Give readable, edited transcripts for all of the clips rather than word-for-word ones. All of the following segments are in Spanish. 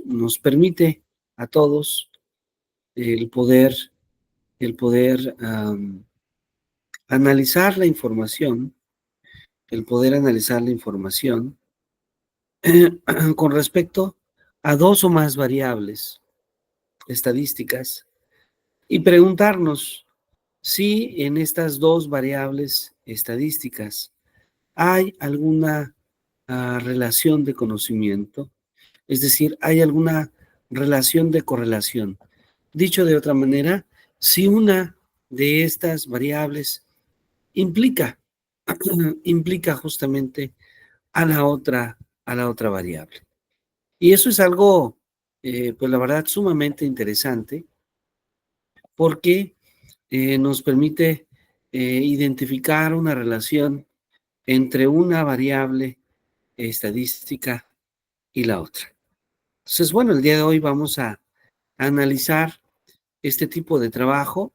nos permite a todos el poder, analizar la información, el poder analizar la información con respecto a dos o más variables estadísticas y preguntarnos si en estas dos variables estadísticas hay alguna relación de conocimiento, es decir, hay alguna relación de correlación. Dicho de otra manera, si una de estas variables implica, implica justamente a la otra variable. Y eso es algo, pues la verdad, sumamente interesante porque nos permite identificar una relación entre una variable estadística y la otra. Entonces, bueno, el día de hoy vamos a analizar este tipo de trabajo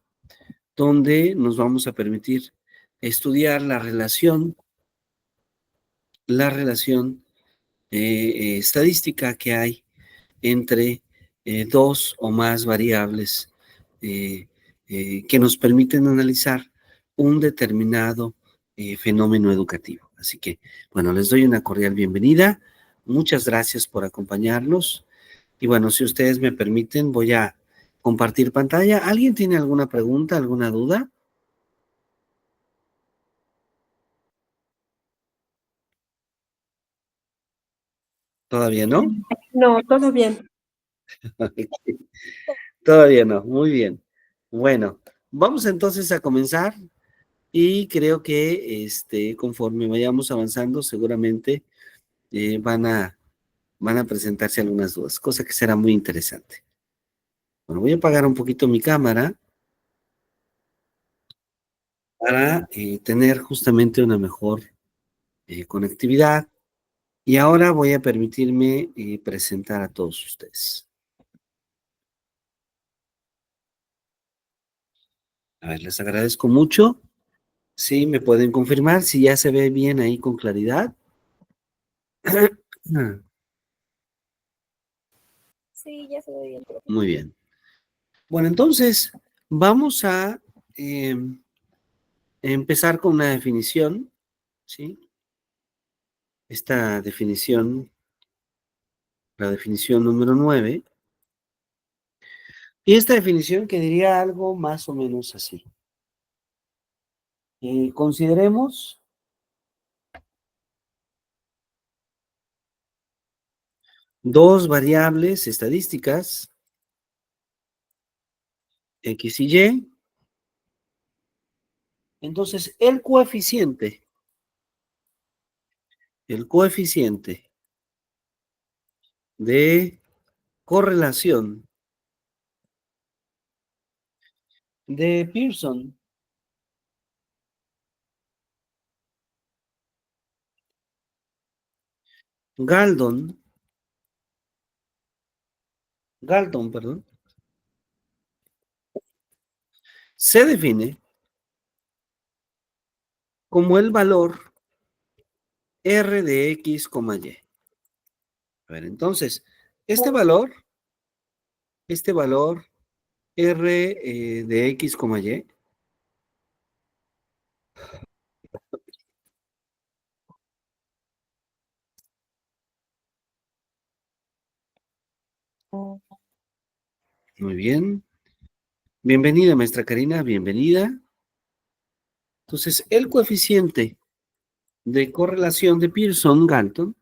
donde nos vamos a permitir estudiar la relación estadística que hay entre dos o más variables eh, que nos permiten analizar un determinado fenómeno educativo. Así que, bueno, les doy una cordial bienvenida. Muchas gracias por acompañarnos. Y bueno, si ustedes me permiten, voy a compartir pantalla. ¿Alguien tiene alguna pregunta, alguna duda? ¿Todavía no? No, todo bien. Todavía no, muy bien. Bueno, vamos entonces a comenzar y creo que conforme vayamos avanzando, seguramente eh, van a, van a presentarse algunas dudas, cosa que será muy interesante. Bueno, voy a apagar un poquito mi cámara para tener justamente una mejor conectividad y ahora voy a permitirme presentar a todos ustedes. A ver, les agradezco mucho. Sí, me pueden confirmar si ya se ve bien ahí con claridad. Sí, ya se ve bien. Muy bien. Bueno, entonces vamos a empezar con una definición, ¿sí? Esta definición, la definición número 9, y esta definición que diría algo más o menos así. Consideremos dos variables estadísticas, X y Y. Entonces, el coeficiente de correlación de Pearson, Galton, perdón, se define como el valor R de X, Y. A ver, entonces, este valor R de X, Y, muy bien. Bienvenida, maestra Karina, bienvenida. Entonces, el coeficiente de correlación de Pearson-Galton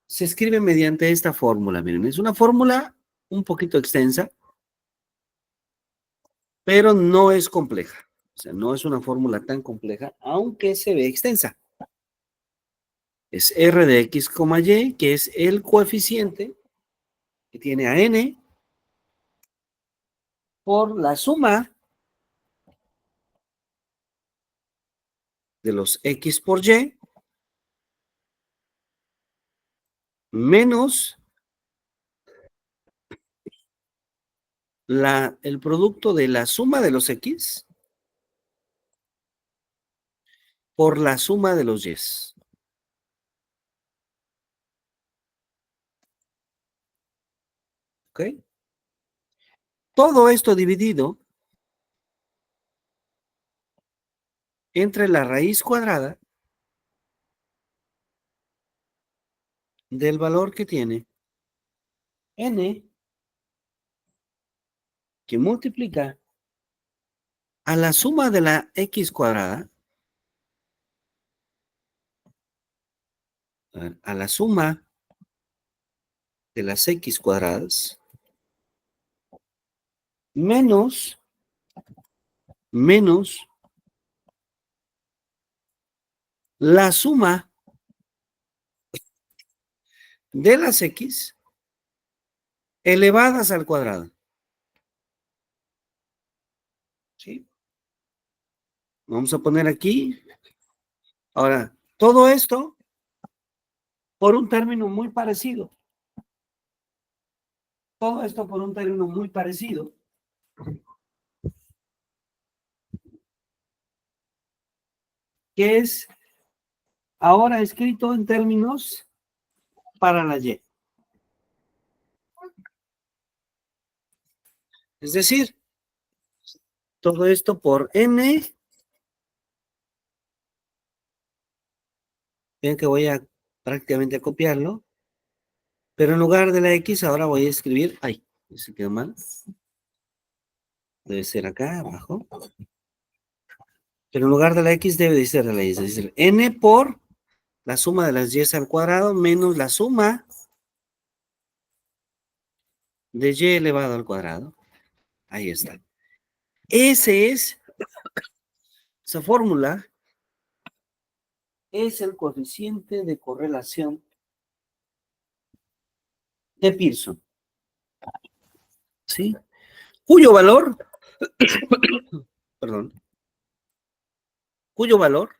se escribe mediante esta fórmula. Miren, es una fórmula un poquito extensa, pero no es compleja. O sea, no es una fórmula tan compleja, aunque se ve extensa. Es R de X, Y, que es el coeficiente que tiene a N por la suma de los X por Y menos el producto de la suma de los X por la suma de los Y. ¿Ok? Todo esto dividido entre la raíz cuadrada del valor que tiene n, que multiplica a la suma de la x cuadrada, a la suma de las x cuadradas, menos la suma de las x elevadas al cuadrado. ¿Sí? Vamos a poner aquí. Ahora, todo esto por un término muy parecido. Todo esto por un término muy parecido. Que es ahora escrito en términos para la y. Es decir, todo esto por n. Ven que voy a prácticamente a copiarlo. Pero en lugar de la x ahora voy a escribir, ay, se quedó mal. Debe ser acá abajo. Pero en lugar de la x debe de ser la y. Es decir, n por la suma de las y al cuadrado menos la suma de y elevado al cuadrado. Ahí está. Esa fórmula es el coeficiente de correlación de Pearson, ¿sí? Cuyo valor, perdón, cuyo valor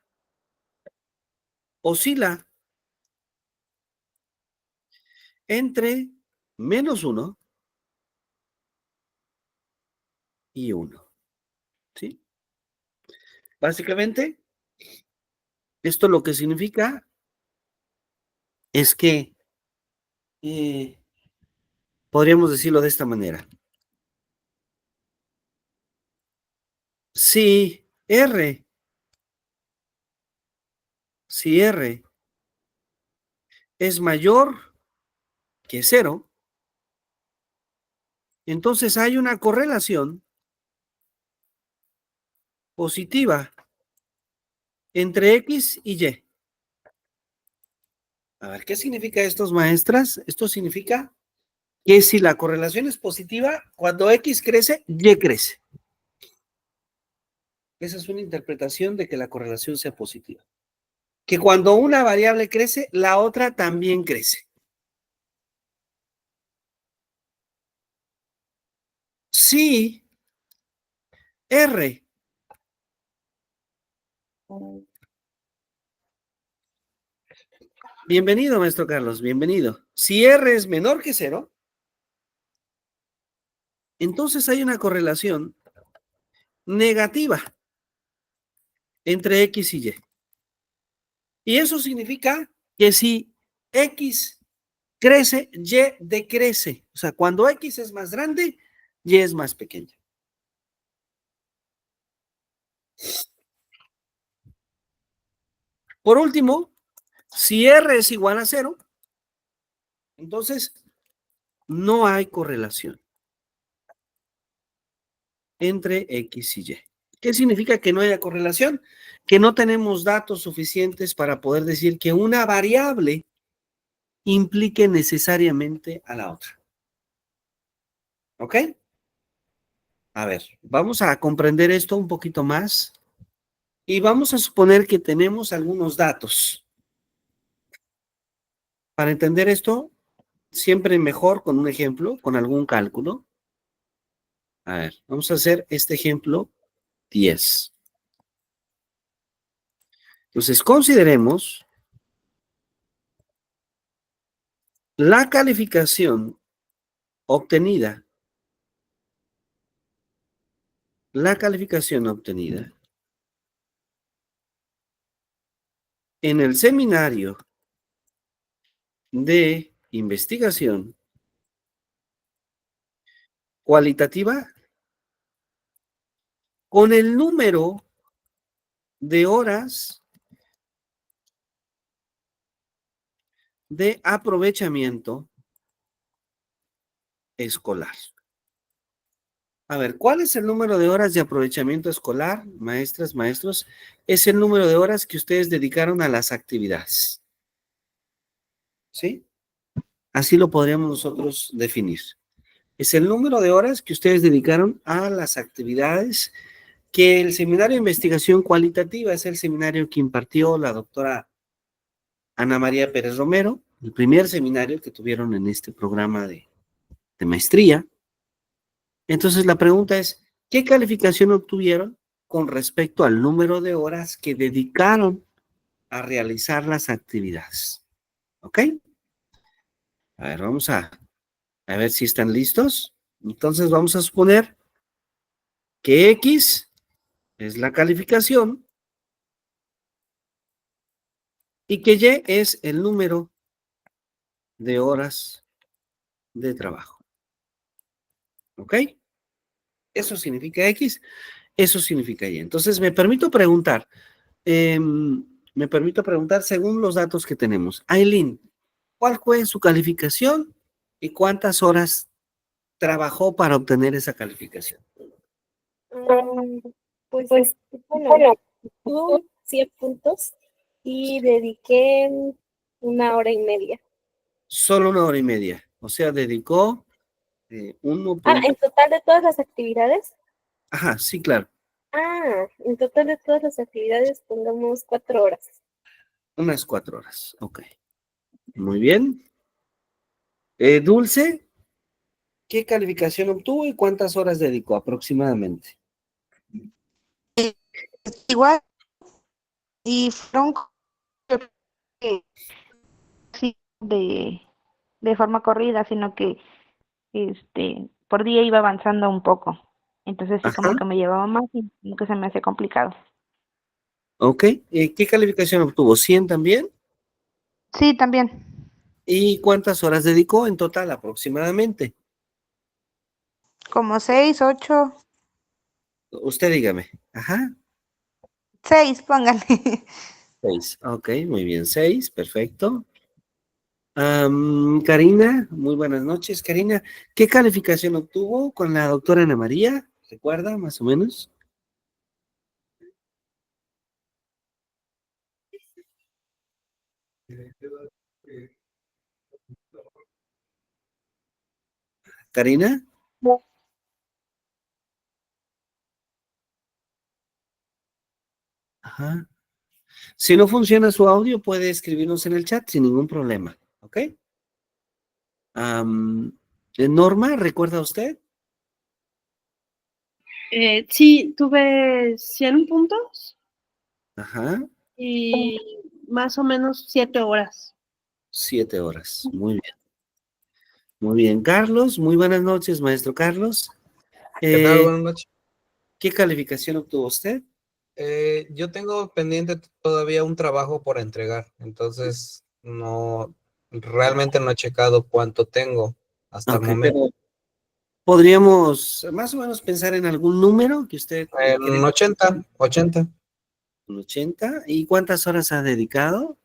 oscila entre -1 y 1, ¿sí? Básicamente, esto lo que significa es que podríamos decirlo de esta manera. Si R es mayor que 0, entonces hay una correlación positiva entre X y Y. A ver, ¿qué significa esto, maestras? Esto significa que si la correlación es positiva, cuando X crece, Y crece. Esa es una interpretación de que la correlación sea positiva. Que cuando una variable crece, la otra también crece. Si R, bienvenido, maestro Carlos, bienvenido. Si R es menor que 0, entonces hay una correlación negativa entre X y Y. Y eso significa que si X crece, Y decrece. O sea, cuando X es más grande, Y es más pequeña. Por último, si R es igual a 0, entonces no hay correlación entre X y Y. ¿Qué significa que no haya correlación? Que no tenemos datos suficientes para poder decir que una variable implique necesariamente a la otra. ¿Ok? A ver, vamos a comprender esto un poquito más y vamos a suponer que tenemos algunos datos. Para entender esto, siempre mejor con un ejemplo, con algún cálculo. A ver, vamos a hacer este ejemplo 10. Entonces, consideremos la calificación obtenida, en el seminario de investigación cualitativa con el número de horas de aprovechamiento escolar. A ver, ¿cuál es el número de horas de aprovechamiento escolar, maestras, maestros? Es el número de horas que ustedes dedicaron a las actividades. ¿Sí? Así lo podríamos nosotros definir. Es el número de horas que ustedes dedicaron a las actividades que el seminario de investigación cualitativa es el seminario que impartió la doctora Ana María Pérez Romero, el primer seminario que tuvieron en este programa de maestría. Entonces la pregunta es, ¿qué calificación obtuvieron con respecto al número de horas que dedicaron a realizar las actividades? ¿Ok? A ver, vamos a ver si están listos. Entonces vamos a suponer que X es la calificación y que Y es el número de horas de trabajo. ¿Ok? Eso significa X, eso significa Y. Entonces me permito preguntar según los datos que tenemos. Aileen, ¿cuál fue su calificación y cuántas horas trabajó para obtener esa calificación? Mm, pues, Pues, bueno, bueno, tuve 100 puntos y dediqué 1 hora y media. Solo 1 hora y media. O sea, dedicó uno Ah, punto. en total de todas las actividades. Ajá, sí, claro. En total de todas las actividades pongamos 4 horas. Unas 4 horas. Ok. Muy bien. Dulce, ¿qué calificación obtuvo y cuántas horas dedicó aproximadamente? igual, y fueron que sí de forma corrida, sino que por día iba avanzando un poco. Entonces sí Ajá. como que me llevaba más y como que se me hace complicado. Ok. ¿Qué calificación obtuvo? ¿100 también? Sí, también. ¿Y cuántas horas dedicó en total aproximadamente? Como 6, 8, Usted dígame. Ajá. 6, póngale. 6. Ok, muy bien. 6, perfecto. Karina, muy buenas noches. Karina, ¿qué calificación obtuvo con la doctora Ana María? ¿Recuerda más o menos? Karina. Ajá. Si no funciona su audio, puede escribirnos en el chat sin ningún problema. ¿Ok? Norma, ¿recuerda usted? Sí, tuve 100 puntos Ajá. y más o menos 7 horas. 7 horas. Muy bien. Muy bien. Carlos, muy buenas noches, maestro Carlos. ¿Qué tal? Eh, Buenas noches. ¿Qué calificación obtuvo usted? Yo tengo pendiente todavía un trabajo por entregar, entonces realmente no he checado cuánto tengo hasta el Ok, momento. pero podríamos más o menos pensar en algún número que usted cree. En 80. Un 80. ¿Y cuántas horas ha dedicado?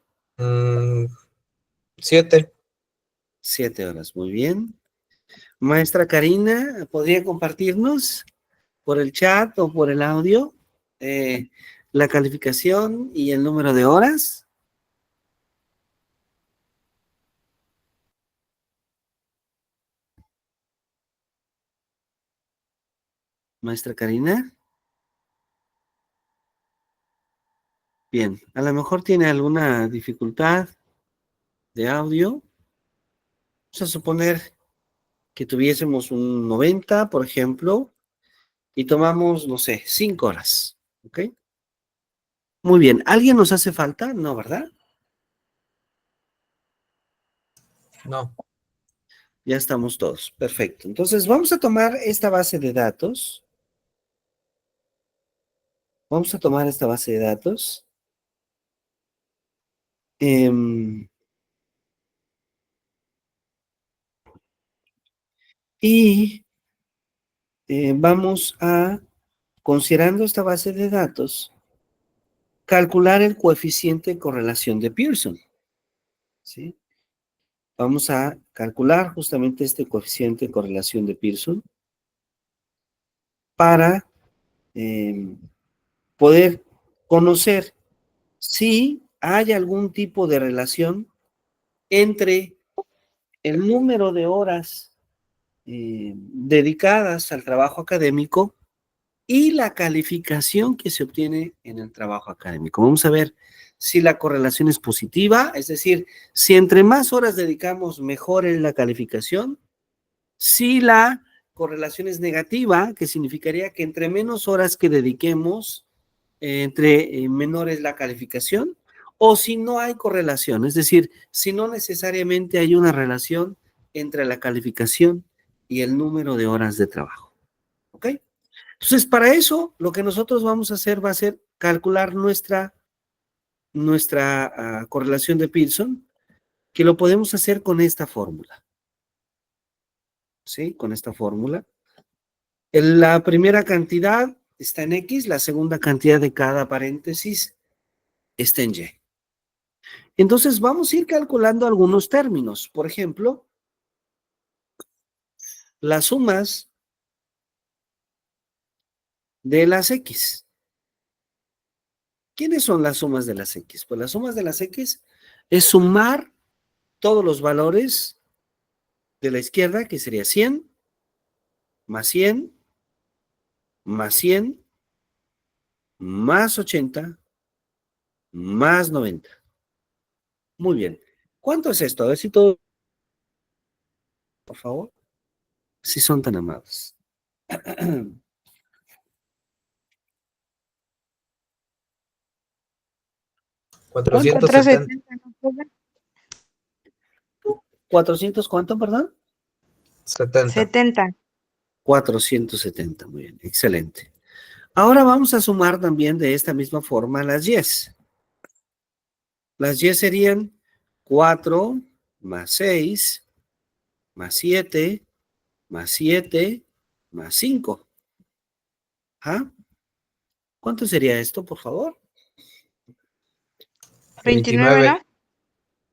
7. 7 horas, muy bien. Maestra Karina, ¿podría compartirnos por el chat o por el audio eh, la calificación y el número de horas? Maestra Karina. Bien, a lo mejor tiene alguna dificultad de audio. Vamos a suponer que tuviésemos un 90, por ejemplo, y tomamos, no sé, 5 horas. ¿Ok? Muy bien. ¿Alguien nos hace falta? No, ¿verdad? No. Ya estamos todos. Perfecto. Entonces, vamos a tomar esta base de datos. Vamos a tomar esta base de datos. em, y vamos a, considerando esta base de datos, calcular el coeficiente de correlación de Pearson. ¿Sí? Vamos a calcular justamente este coeficiente de correlación de Pearson para poder conocer si hay algún tipo de relación entre el número de horas dedicadas al trabajo académico y la calificación que se obtiene en el trabajo académico. Vamos a ver si la correlación es positiva, es decir, si entre más horas dedicamos, mejor es la calificación. Si la correlación es negativa, que significaría que entre menos horas que dediquemos, entre menor es la calificación, o si no hay correlación, es decir, si no necesariamente hay una relación entre la calificación y el número de horas de trabajo. ¿Ok? Entonces, para eso, lo que nosotros vamos a hacer va a ser calcular nuestra correlación de Pearson, que lo podemos hacer con esta fórmula. ¿Sí? Con esta fórmula. La primera cantidad está en X, la segunda cantidad de cada paréntesis está en Y. Entonces, vamos a ir calculando algunos términos. Por ejemplo, las sumas de las X. ¿Quiénes son las sumas de las X? Pues las sumas de las X es sumar todos los valores de la izquierda, que sería 100, más 100, más 100, más 80, más 90. Muy bien. ¿Cuánto es esto? A ver si todo, por favor, si son tan amables. 470. 470, ¿no, profe? 400, ¿cuánto, perdón? 70. 70. 470, muy bien, excelente. Ahora vamos a sumar también de esta misma forma las Y's. Las Y serían 4 más 6 más 7 más 7 más 5. ¿Ah? ¿Cuánto sería esto, por favor? 29, ¿no?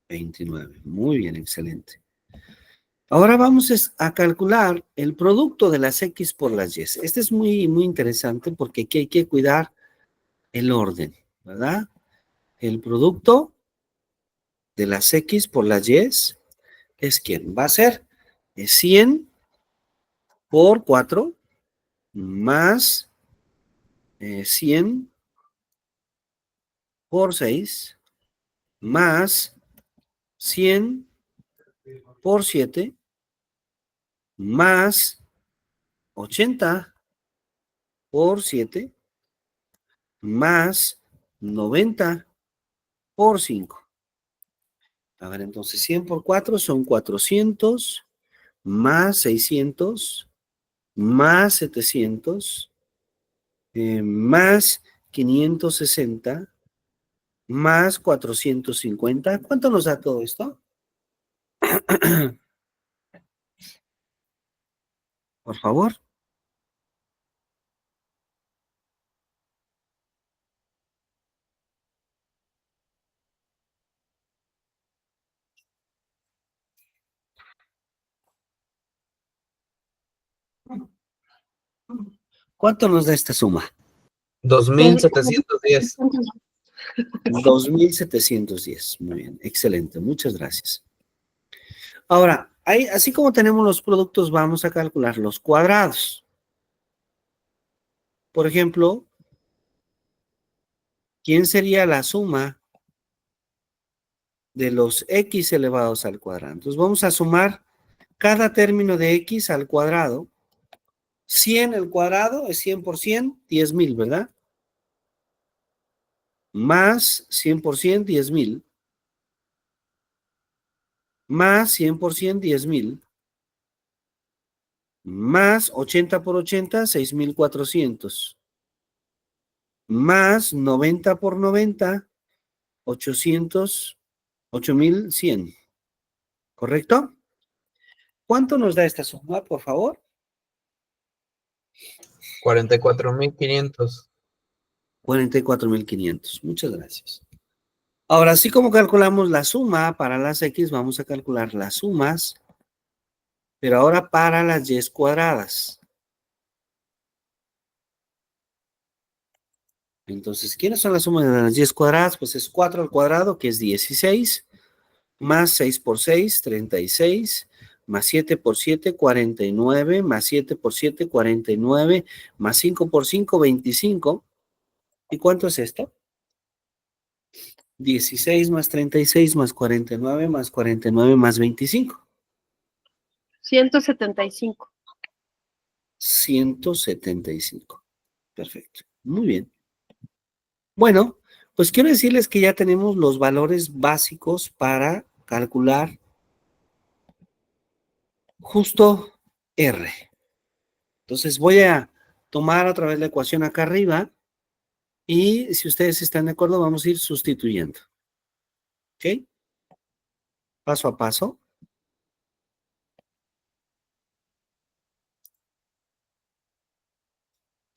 29. Muy bien, excelente. Ahora vamos a calcular el producto de las X por las Y. Este es muy, muy interesante porque aquí hay que cuidar el orden, ¿verdad? El producto de las X por las Y es ¿quién? Va a ser 100 por 4 más 100 por 6 más 100 por 7 más 80 por 7 más 90 por 5. A ver, entonces 100 por 4 son 400 más 600 más 700 más 560 más 450. ¿Cuánto nos da todo esto? Por favor. ¿Cuánto nos da esta suma? 2710. 2710. Muy bien, excelente. Muchas gracias. Ahora, así como tenemos los productos, vamos a calcular los cuadrados. Por ejemplo, ¿quién sería la suma de los X elevados al cuadrado? Entonces vamos a sumar cada término de X al cuadrado. 100 al cuadrado es 100 por 100, 10,000, ¿verdad? Más 100 por 100, 10,000. Más 100 por 100, 10,000. Más 80 por 80, 6,400. Más 90 por 90, 800, 8,100. ¿Correcto? ¿Cuánto nos da esta suma, por favor? 44,500. 44,500. Muchas gracias. Ahora, así como calculamos la suma para las X, vamos a calcular las sumas, pero ahora para las Y cuadradas. Entonces, ¿quiénes son las sumas de las 10 cuadradas? Pues es 4 al cuadrado, que es 16, más 6 por 6, 36, más 7 por 7, 49, más 7 por 7, 49, más 5 por 5, 25. ¿Y cuánto es esto? 16 más 36 más 49 más 49 más 25. 175. 175. Perfecto. Muy bien. Bueno, pues quiero decirles que ya tenemos los valores básicos para calcular justo R. Entonces voy a tomar otra vez la ecuación acá arriba y si ustedes están de acuerdo vamos a ir sustituyendo. ¿Ok? Paso a paso.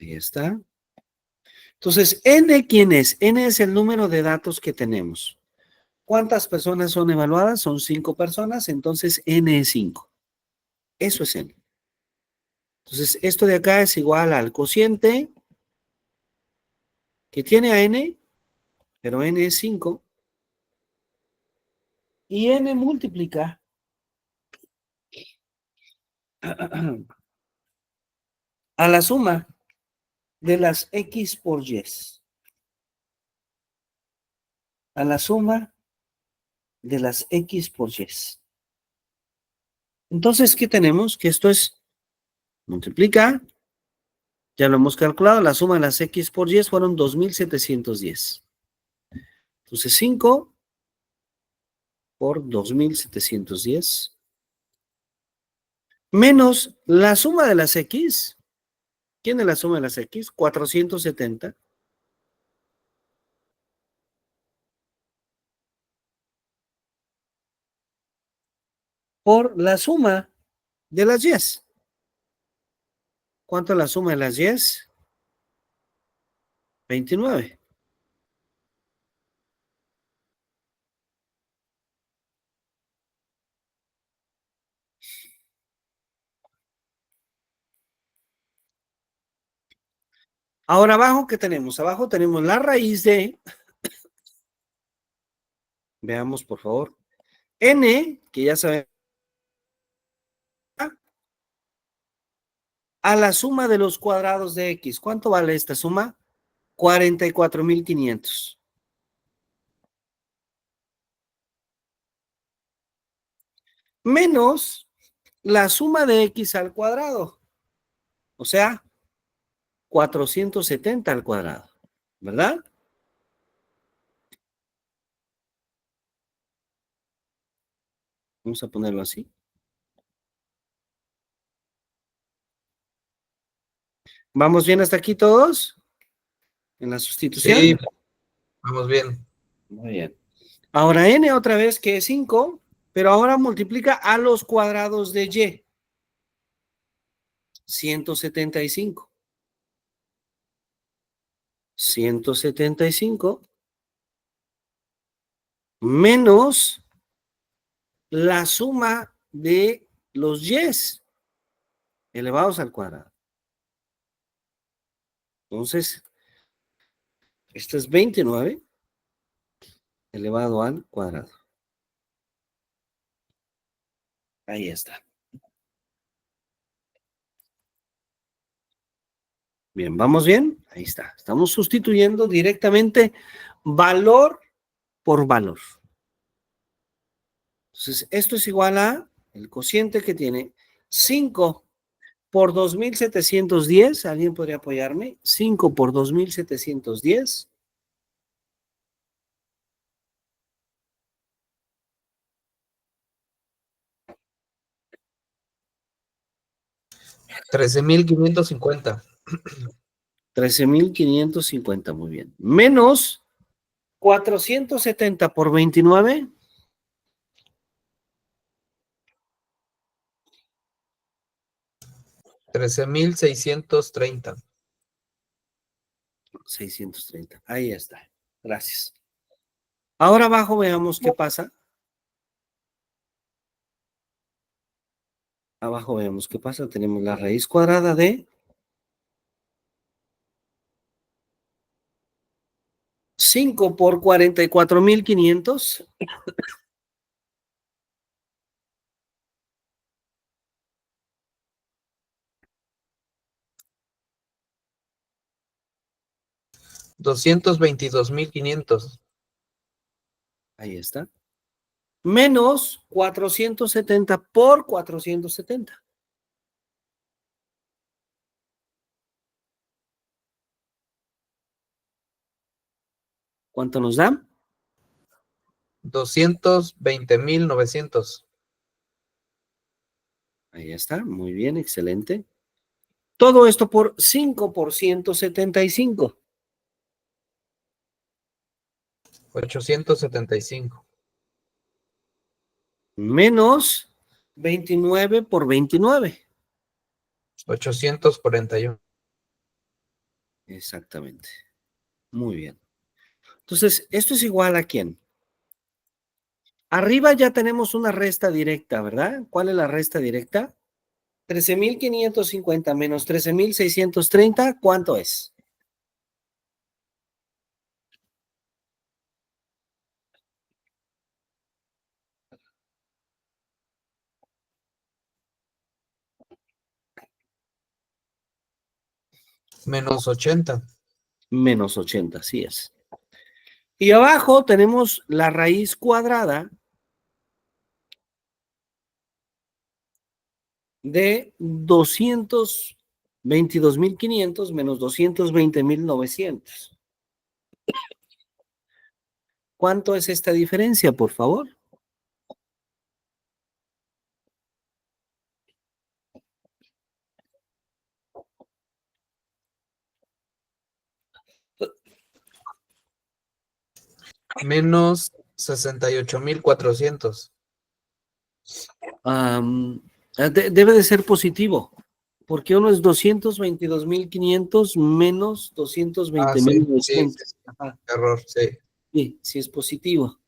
Ahí está. Entonces, N, ¿quién es? N es el número de datos que tenemos. ¿Cuántas personas son evaluadas? Son 5 personas, entonces N es 5. Eso es N. Entonces, esto de acá es igual al cociente que tiene a N, pero N es 5. Y N multiplica a la suma de las X por Y. A la suma de las X por Y. Entonces, ¿qué tenemos? Que esto es multiplica, ya lo hemos calculado, la suma de las X por Y fueron 2,710. Entonces, 5 por 2,710 menos la suma de las X. ¿Quién es la suma de las X? 470. Por la suma de las Y. ¿Cuánto es la suma de las Y? 29. Ahora abajo, ¿qué tenemos? Abajo tenemos la raíz de, veamos por favor, N, que ya sabemos, a la suma de los cuadrados de X. ¿Cuánto vale esta suma? 44,500. Menos la suma de X al cuadrado. O sea, 470 al cuadrado. ¿Verdad? Vamos a ponerlo así. ¿Vamos bien hasta aquí todos? ¿En la sustitución? Sí, vamos bien. Muy bien. Ahora N otra vez que es 5, pero ahora multiplica a los cuadrados de Y. 175. 175 menos la suma de los Y's elevados al cuadrado. Entonces, esto es 29 elevado al cuadrado. Ahí está. Bien, ¿vamos bien? Ahí está. Estamos sustituyendo directamente valor por valor. Entonces, esto es igual a el cociente que tiene 5 por 2,710. ¿Alguien podría apoyarme? 5 por 2,710. 13,550. 13,550, muy bien. Menos 470 por 29. 13,630. 630. Ahí está. Gracias. Ahora abajo veamos qué pasa. Abajo veamos qué pasa. Tenemos la raíz cuadrada de 5 por 44,500. $222,500. Ahí está. Menos 470 por 470. ¿Cuánto nos da? 220,900. Ahí está. Muy bien, excelente. Todo esto por 5 por 175. 875. Menos 29 por 29. 841. Exactamente. Muy bien. Entonces, ¿esto es igual a quién? Arriba ya tenemos una resta directa, ¿verdad? ¿Cuál es la resta directa? 13,550 menos 13,630, ¿cuánto es? Menos 80. Menos 80, así es. Y abajo tenemos la raíz cuadrada de 222,500 menos 220,900. ¿Cuánto es esta diferencia, por favor? Menos 68,400. Debe de ser positivo, porque uno es 222,500 menos Sí, 220,900. Ajá, error, sí. sí, sí es positivo.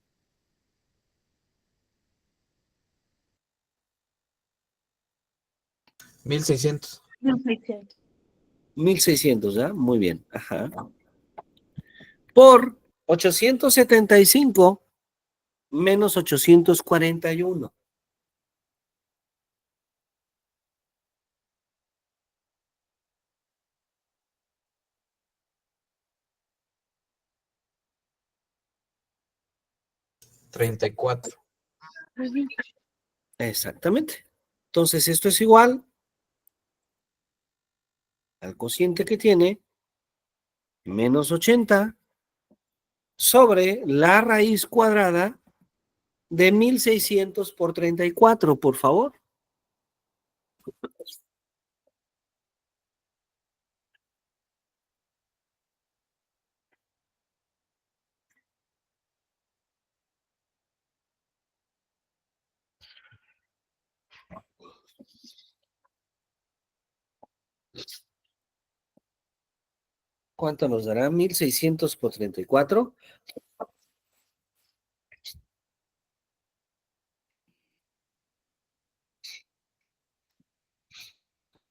1,600. 1600. 1,600, ¿ya? Muy bien. Ajá. Por 875 menos 841. $34. Exactamente. Entonces, esto es igual al cociente que tiene menos 80 sobre la raíz cuadrada de 1,600 por 34, por favor. ¿Cuánto nos dará? 1,600 por 34.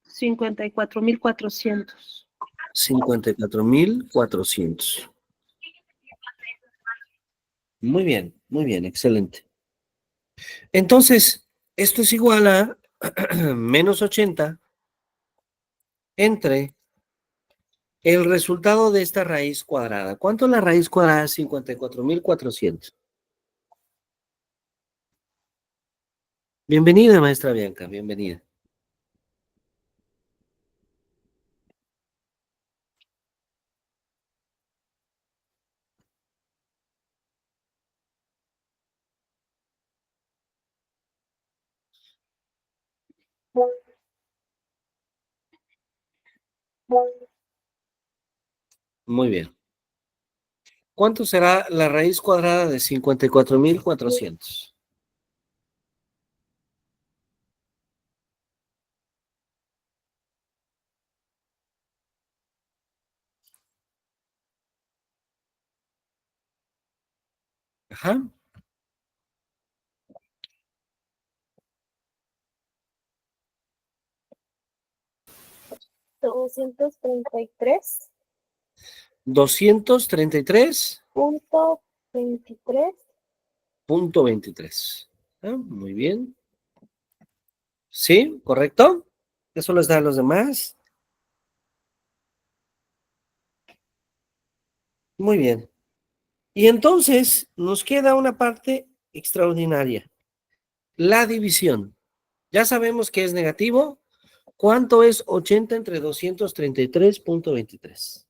54,400. 54,400. Muy bien, excelente. Entonces, esto es igual a menos 80 entre el resultado de esta raíz cuadrada. ¿Cuánto es la raíz cuadrada de 54,400? Bienvenida, maestra Bianca, bienvenida. Muy bien. ¿Cuánto será la raíz cuadrada de 54,400? Ajá. $233.23. 233.23. Muy bien. ¿Sí? ¿Correcto? Eso les da a los demás. Muy bien. Y entonces nos queda una parte extraordinaria, la división. Ya sabemos que es negativo. ¿Cuánto es 80 entre 233.23?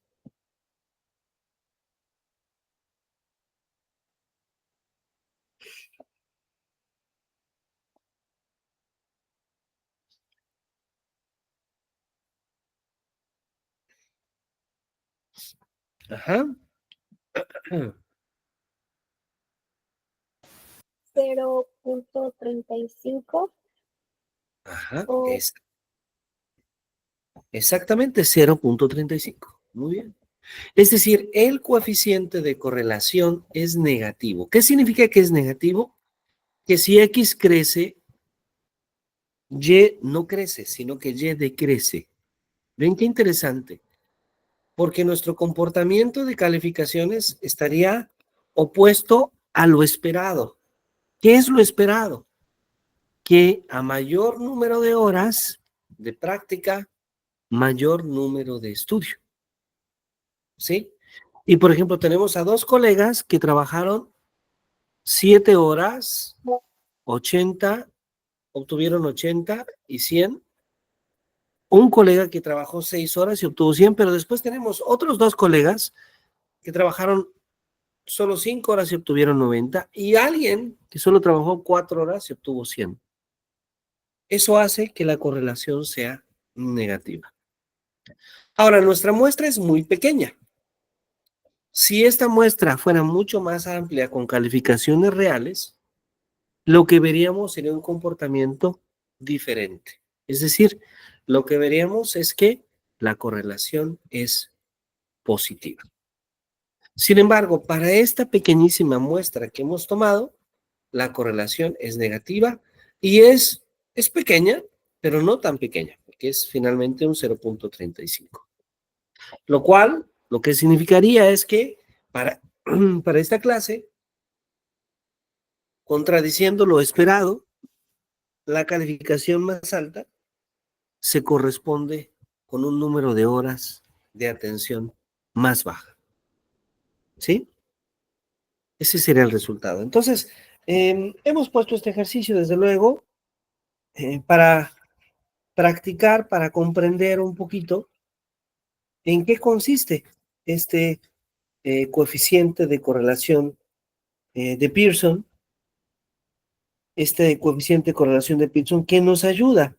Ajá. 0.35 Ajá. o Exactamente 0.35. Muy bien. Es decir, el coeficiente de correlación es negativo. ¿Qué significa que es negativo? Que si X crece, Y no crece, sino que Y decrece. Ven qué interesante, porque nuestro comportamiento de calificaciones estaría opuesto a lo esperado. ¿Qué es lo esperado? Que a mayor número de horas de práctica, mayor número de estudio. ¿Sí? Y por ejemplo, tenemos a dos colegas que trabajaron 7 horas, 80, obtuvieron 80 y 100. Un colega que trabajó 6 horas y obtuvo 100, pero después tenemos otros dos colegas que trabajaron solo 5 horas y obtuvieron 90, y alguien que solo trabajó 4 horas y obtuvo 100. Eso hace que la correlación sea negativa. Ahora, nuestra muestra es muy pequeña. Si esta muestra fuera mucho más amplia con calificaciones reales, lo que veríamos sería un comportamiento diferente. Es decir, lo que veríamos es que la correlación es positiva. Sin embargo, para esta pequeñísima muestra que hemos tomado, la correlación es negativa y es pequeña, pero no tan pequeña, porque es finalmente un 0.35. Lo cual, lo que significaría es que para esta clase, contradiciendo lo esperado, la calificación más alta se corresponde con un número de horas de atención más baja. ¿Sí? Ese sería el resultado. Entonces, hemos puesto este ejercicio, desde luego, para practicar, para comprender un poquito en qué consiste este coeficiente de correlación de Pearson, este coeficiente de correlación de Pearson que nos ayuda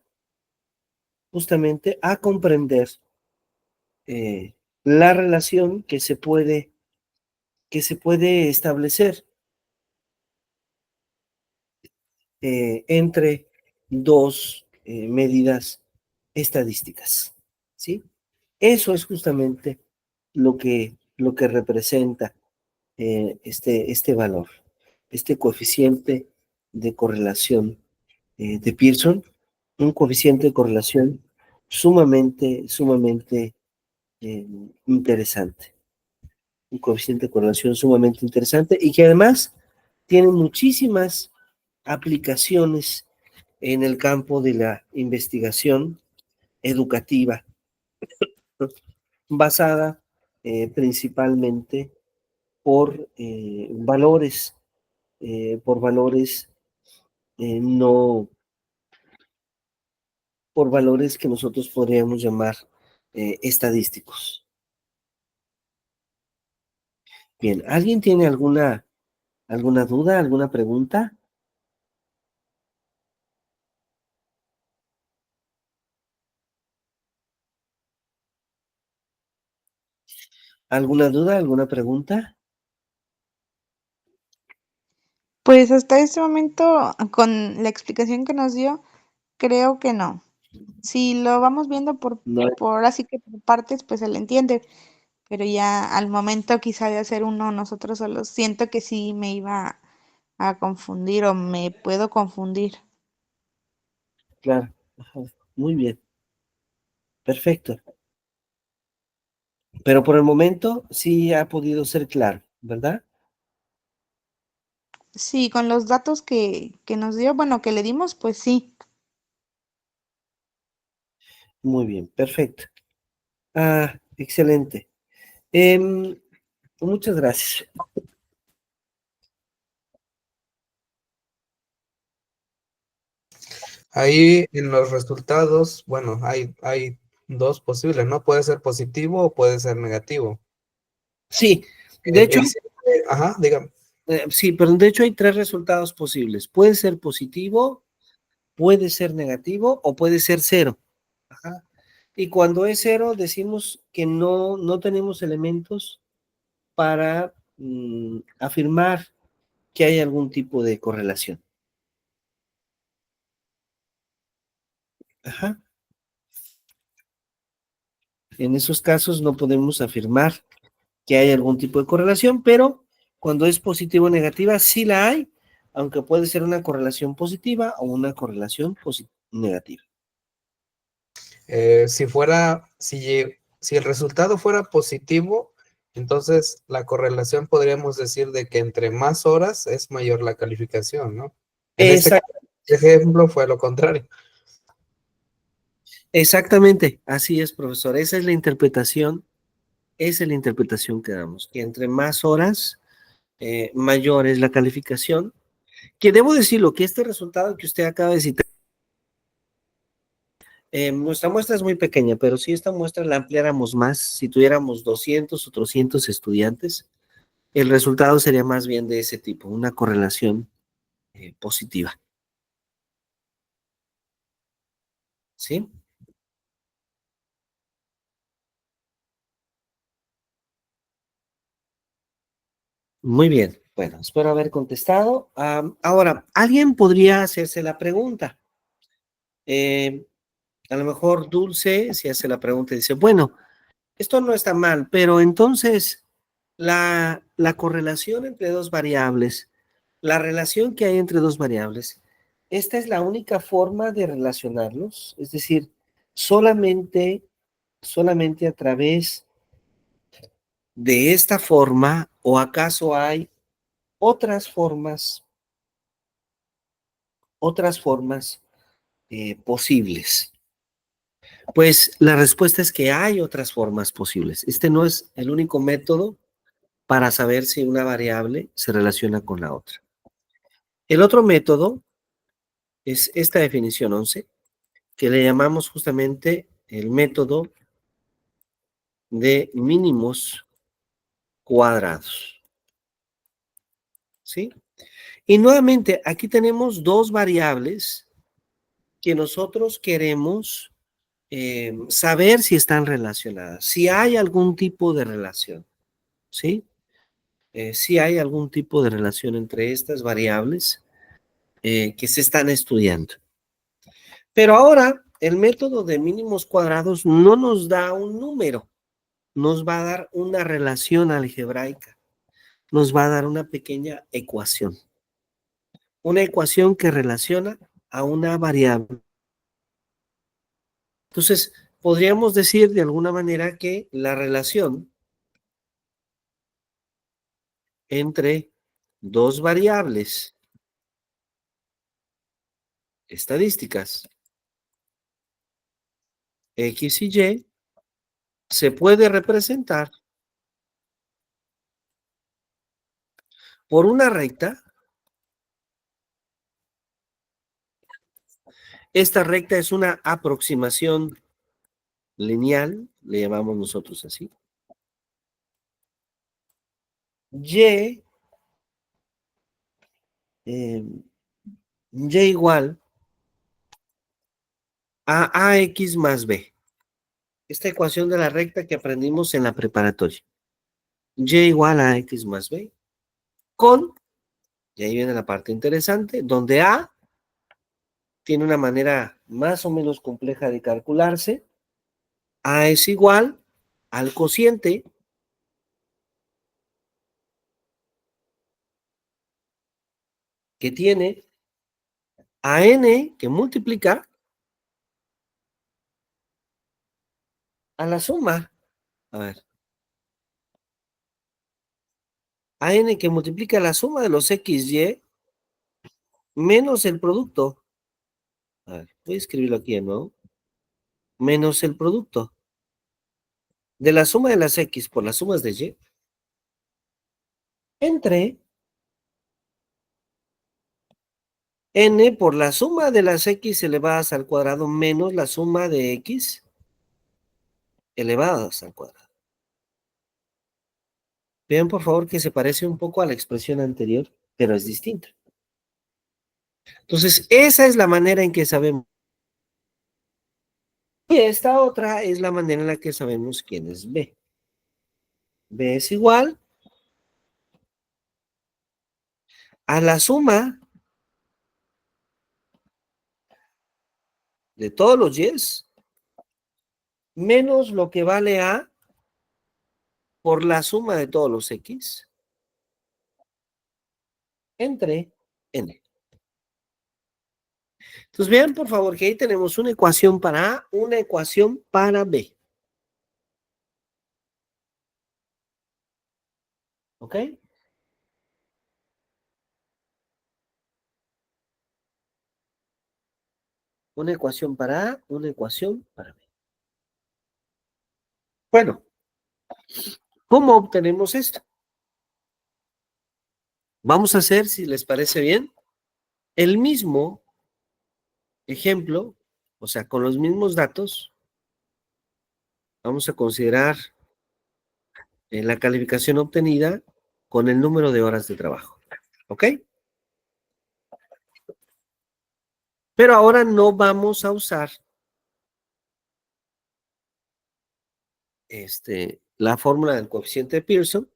justamente a comprender la relación que se puede establecer entre dos medidas estadísticas, ¿sí? Eso es justamente lo que representa este valor, este coeficiente de correlación de Pearson, un coeficiente de correlación sumamente interesante, un coeficiente de correlación sumamente interesante y que además tiene muchísimas aplicaciones en el campo de la investigación educativa, ¿no? Basada principalmente por valores no, por valores que nosotros podríamos llamar estadísticos. Bien, ¿alguien tiene alguna duda, alguna pregunta? ¿Alguna duda, alguna pregunta? Pues hasta este momento, con la explicación que nos dio, creo que no. Si lo vamos viendo No. por así que por partes, pues se le entiende. pero ya al momento quizá de hacer uno nosotros solos, siento que sí me iba a confundir o me puedo confundir. Claro. Ajá. Muy bien. Perfecto. Pero por el momento sí ha podido ser claro, ¿verdad? Sí, con los datos que nos dio, bueno, que le dimos, pues sí. Muy bien, perfecto. Ah, excelente. Em, muchas gracias. Ahí en los resultados, bueno, hay dos posibles, ¿no? Puede ser positivo o puede ser negativo. Sí, de hecho, Ajá, dígame. sí, pero de hecho hay tres resultados posibles. Puede ser positivo, puede ser negativo o puede ser cero. Ajá. Y cuando es cero, decimos que no tenemos elementos para afirmar que hay algún tipo de correlación. Ajá. En esos casos no podemos afirmar que hay algún tipo de correlación, pero cuando es positiva o negativa, sí la hay, aunque puede ser una correlación positiva o una correlación negativa. Si el resultado fuera positivo, entonces la correlación podríamos decir de que entre más horas es mayor la calificación, ¿no? En este ejemplo fue lo contrario. Exactamente, así es, profesor. Esa es la interpretación que damos, que entre más horas, mayor es la calificación. Que debo decirlo, que este resultado que usted acaba de citar, nuestra muestra es muy pequeña, pero si esta muestra la ampliáramos más, si tuviéramos 200 o 300 estudiantes, el resultado sería más bien de ese tipo, una correlación positiva. ¿Sí? Muy bien. Bueno, espero haber contestado. Ahora, alguien podría hacerse la pregunta. Eh, a lo mejor Dulce, si hace la pregunta, dice, bueno, esto no está mal, pero entonces la correlación entre dos variables, la relación que hay entre dos variables, ¿esta es la única forma de relacionarlos? Es decir, solamente a través de esta forma, o acaso hay otras formas posibles? Pues la respuesta es que hay otras formas posibles. Este no es el único método para saber si una variable se relaciona con la otra. El otro método es esta definición 11, que le llamamos justamente el método de mínimos cuadrados. ¿Sí? Y nuevamente, aquí tenemos dos variables que nosotros queremos saber si están relacionadas, si hay algún tipo de relación. ¿Sí? Si hay algún tipo de relación entre estas variables que se están estudiando. Pero ahora, el método de mínimos cuadrados no nos da un número, nos va a dar una relación algebraica, nos va a dar una pequeña ecuación. Una ecuación que relaciona a una variable. Entonces, podríamos decir de alguna manera que la relación entre dos variables estadísticas, X y Y, se puede representar por una recta. Esta recta es una aproximación lineal, le llamamos nosotros así. Y, Y igual a AX más B. Esta ecuación de la recta que aprendimos en la preparatoria. Y igual a X más B con, y ahí viene la parte interesante, donde A tiene una manera más o menos compleja de calcularse. A es igual al cociente que tiene a n que multiplica a la suma. A ver. A n que multiplica la suma de los xy menos el producto. A ver, voy a escribirlo aquí de nuevo. Menos el producto de la suma de las x por las sumas de y entre n por la suma de las x elevadas al cuadrado menos la suma de x elevadas al cuadrado. Vean por favor que se parece un poco a la expresión anterior, pero es distinta. Entonces, esa es la manera en que sabemos. Y esta otra es la manera en la que sabemos quién es B. B es igual a la suma de todos los y's menos lo que vale A por la suma de todos los x entre n. Entonces vean por favor que ahí tenemos una ecuación para A, una ecuación para B. ¿Ok? Una ecuación para A, una ecuación para B. Bueno, ¿cómo obtenemos esto? Vamos a hacer, si les parece bien, el mismo ejemplo, o sea, con los mismos datos. Vamos a considerar la calificación obtenida con el número de horas de trabajo. ¿Ok? Pero ahora no vamos a usar la fórmula del coeficiente de Pearson,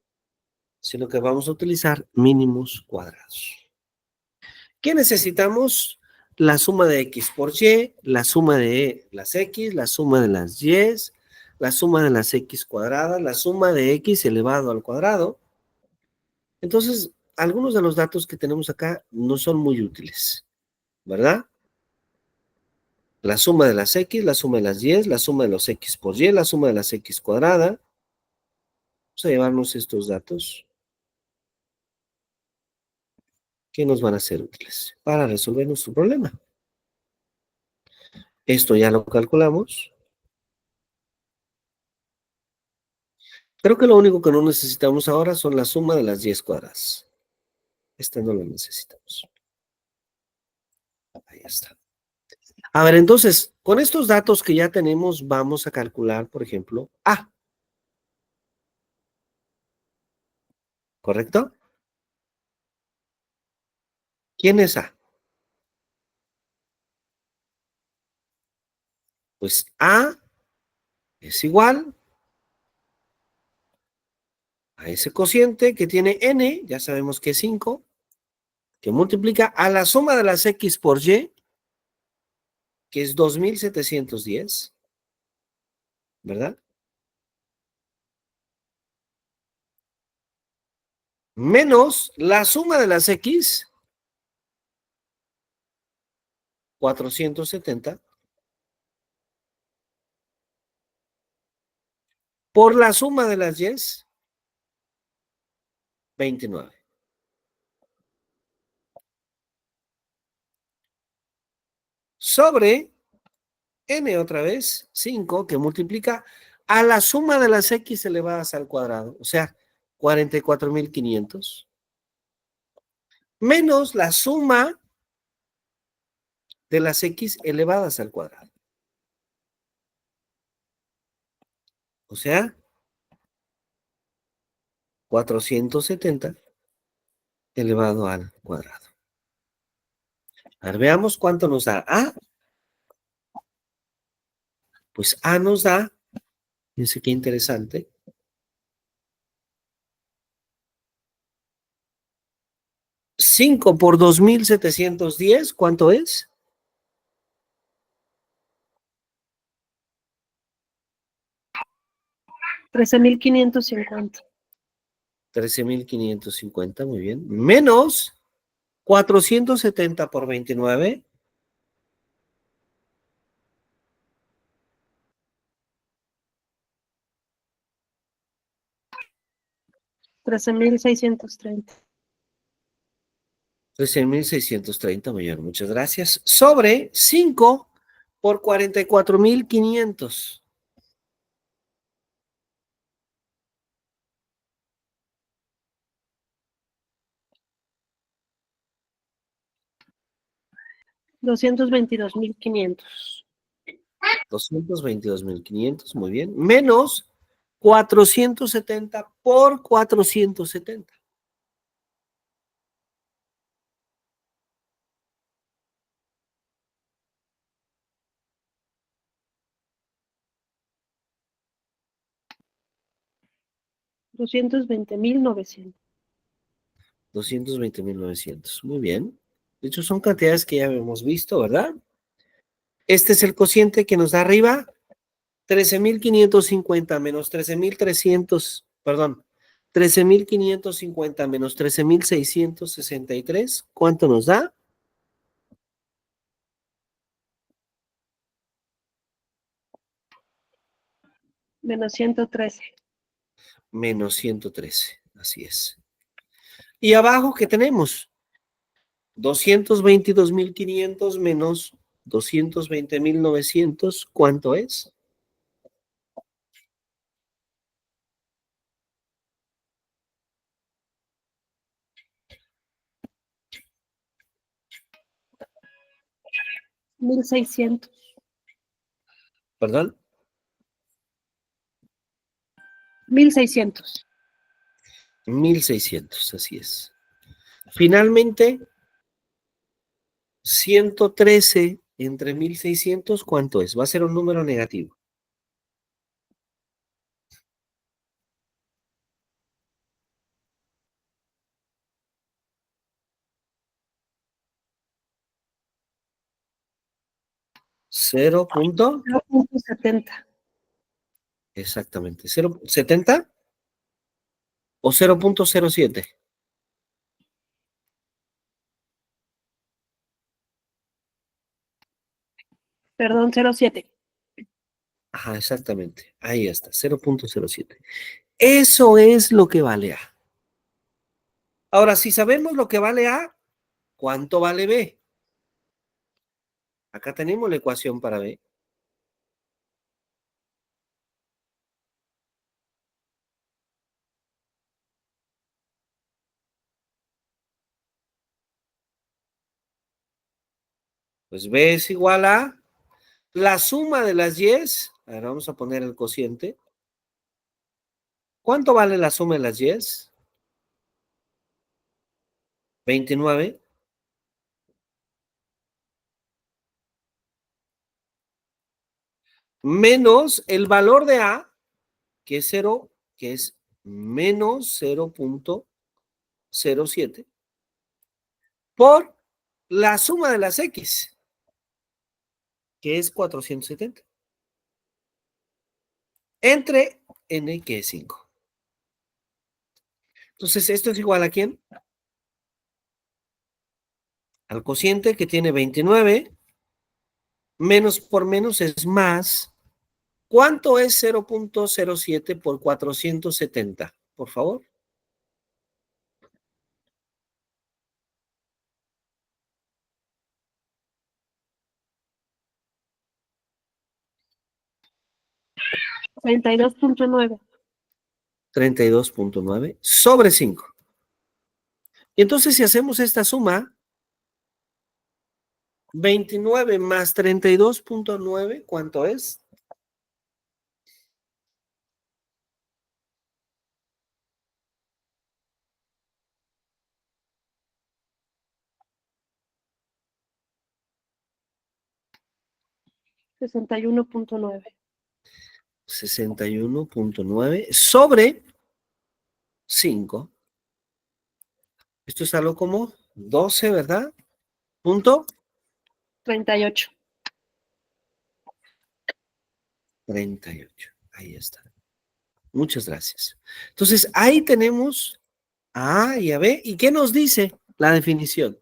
sino que vamos a utilizar mínimos cuadrados. ¿Qué necesitamos? La suma de x por y, la suma de las x, la suma de las y, la suma de las x cuadradas, la suma de x elevado al cuadrado. Entonces, algunos de los datos que tenemos acá no son muy útiles, ¿verdad? La suma de las x, la suma de las y, la suma de los x por y, la suma de las x cuadrada. Vamos a llevarnos estos datos que nos van a ser útiles para resolver nuestro problema. Esto ya lo calculamos. Creo que lo único que no necesitamos ahora son la suma de las 10 cuadradas. Esta no la necesitamos. Ahí está. A ver, entonces, con estos datos que ya tenemos, vamos a calcular, por ejemplo, A. ¿Correcto? ¿Quién es A? Pues A es igual a ese cociente que tiene n, ya sabemos que es 5, que multiplica a la suma de las x por y, que es 2710, ¿verdad? Menos la suma de las x, 470, por la suma de las y, 29. Sobre n otra vez, 5, que multiplica a la suma de las x elevadas al cuadrado, o sea, 44.500, menos la suma de las x elevadas al cuadrado. O sea, 470 elevado al cuadrado. A ver, veamos cuánto nos da A. Pues A nos da, fíjense qué interesante, 5 por 2710, ¿cuánto es? 13.550. 13.550, muy bien. Menos 470 por 29. 13,630. 13,630, mayor. Muchas gracias. Sobre 5 por 44,500. 222,500. 222,500, muy bien. Menos 470 por 470. 220,900. 220,900. Muy bien. De hecho, son cantidades que ya hemos visto, ¿verdad? Este es el cociente que nos da arriba. 13,550 menos 13,300, perdón. 13,550 menos 13,663. ¿Cuánto nos da? Menos 113. Menos 113. Así es. Y abajo, ¿qué tenemos? 222,500 menos 220,900. ¿Cuánto es? $1,600. ¿Perdón? 1,600. 1,600, así es. Finalmente, 113 entre 1,600, ¿cuánto es? Va a ser un número negativo. Cero punto, 0,70. exactamente, 0,70 o 0,07. Perdón, 0,7. Ajá, exactamente, ahí está, 0,07. Eso es lo que vale A. Ahora, si sabemos lo que vale A, ¿cuánto vale B? Acá tenemos la ecuación para B. Pues B es igual a la suma de las Y's. A ver, vamos a poner el cociente. ¿Cuánto vale la suma de las Y's? 29. Menos el valor de A, que es 0, que es menos 0,07, por la suma de las X, que es 470, entre N, que es 5. Entonces, ¿esto es igual a quién? Al cociente, que tiene 29, menos por menos es más. ¿Cuánto es 0,07 por 470? Por favor. $32,9. 32,9 sobre 5. Y entonces, si hacemos esta suma, 29 más 32,9, ¿cuánto es? $61,9. 61,9 sobre 5. Esto es algo como 12, ¿verdad? Punto 38. 38. Ahí está. Muchas gracias. Entonces, ahí tenemos a A y a B. ¿Y qué nos dice la definición?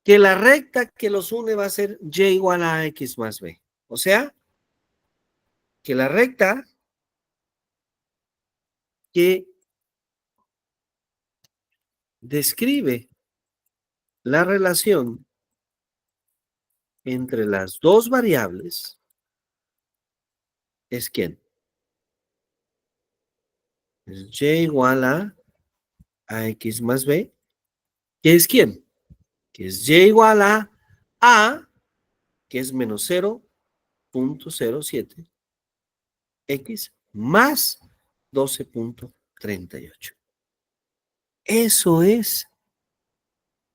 que la recta que los une va a ser y igual a x más b. O sea, que la recta que describe la relación entre las dos variables es ¿quién? Es y igual a x más b. ¿Qué es quién? Que es y igual a, que es menos 0.07, x más 12.38. Eso es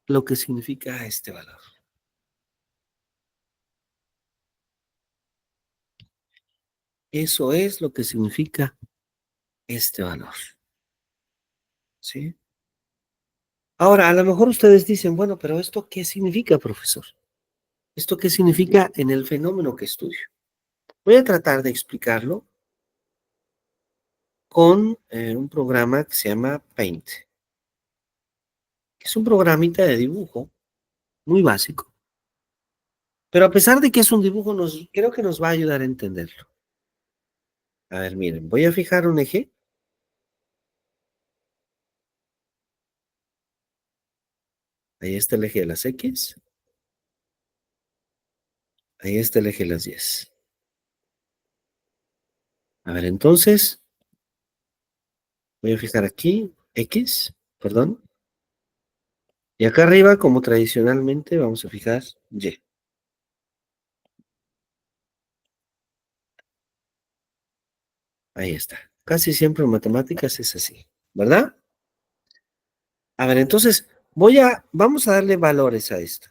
lo que significa este valor. Eso es lo que significa este valor. ¿Sí? Ahora, a lo mejor ustedes dicen, bueno, pero ¿esto qué significa, profesor? ¿Esto qué significa en el fenómeno que estudio? Voy a tratar de explicarlo con un programa que se llama Paint, que es un programita de dibujo muy básico, pero a pesar de que es un dibujo, creo que nos va a ayudar a entenderlo. A ver, miren, voy a fijar un eje. Ahí está el eje de las X. Ahí está el eje de las Y. A ver, entonces, voy a fijar aquí, X, perdón. Y acá arriba, como tradicionalmente, vamos a fijar Y. Ahí está. Casi siempre en matemáticas es así, ¿verdad? A ver, entonces, vamos a darle valores a esto.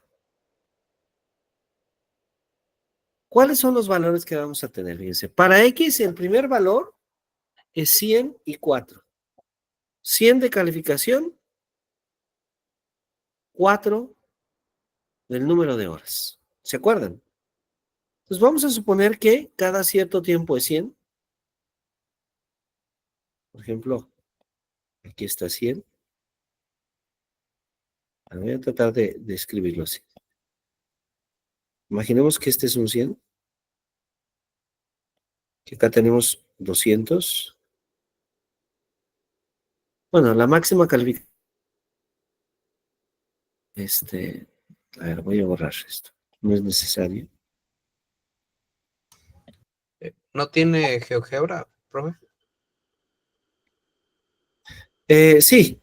¿Cuáles son los valores que vamos a tener? Fíjense, para X, el primer valor es 100 y 4. 100 de calificación, 4 del número de horas. ¿Se acuerdan? Entonces vamos a suponer que cada cierto tiempo es 100. Por ejemplo, aquí está 100. Voy a tratar de escribirlo así. Imaginemos que este es un 100. Que acá tenemos 200. Bueno, la máxima calificación. A ver, voy a borrar esto. No es necesario. ¿No tiene GeoGebra, profe? Sí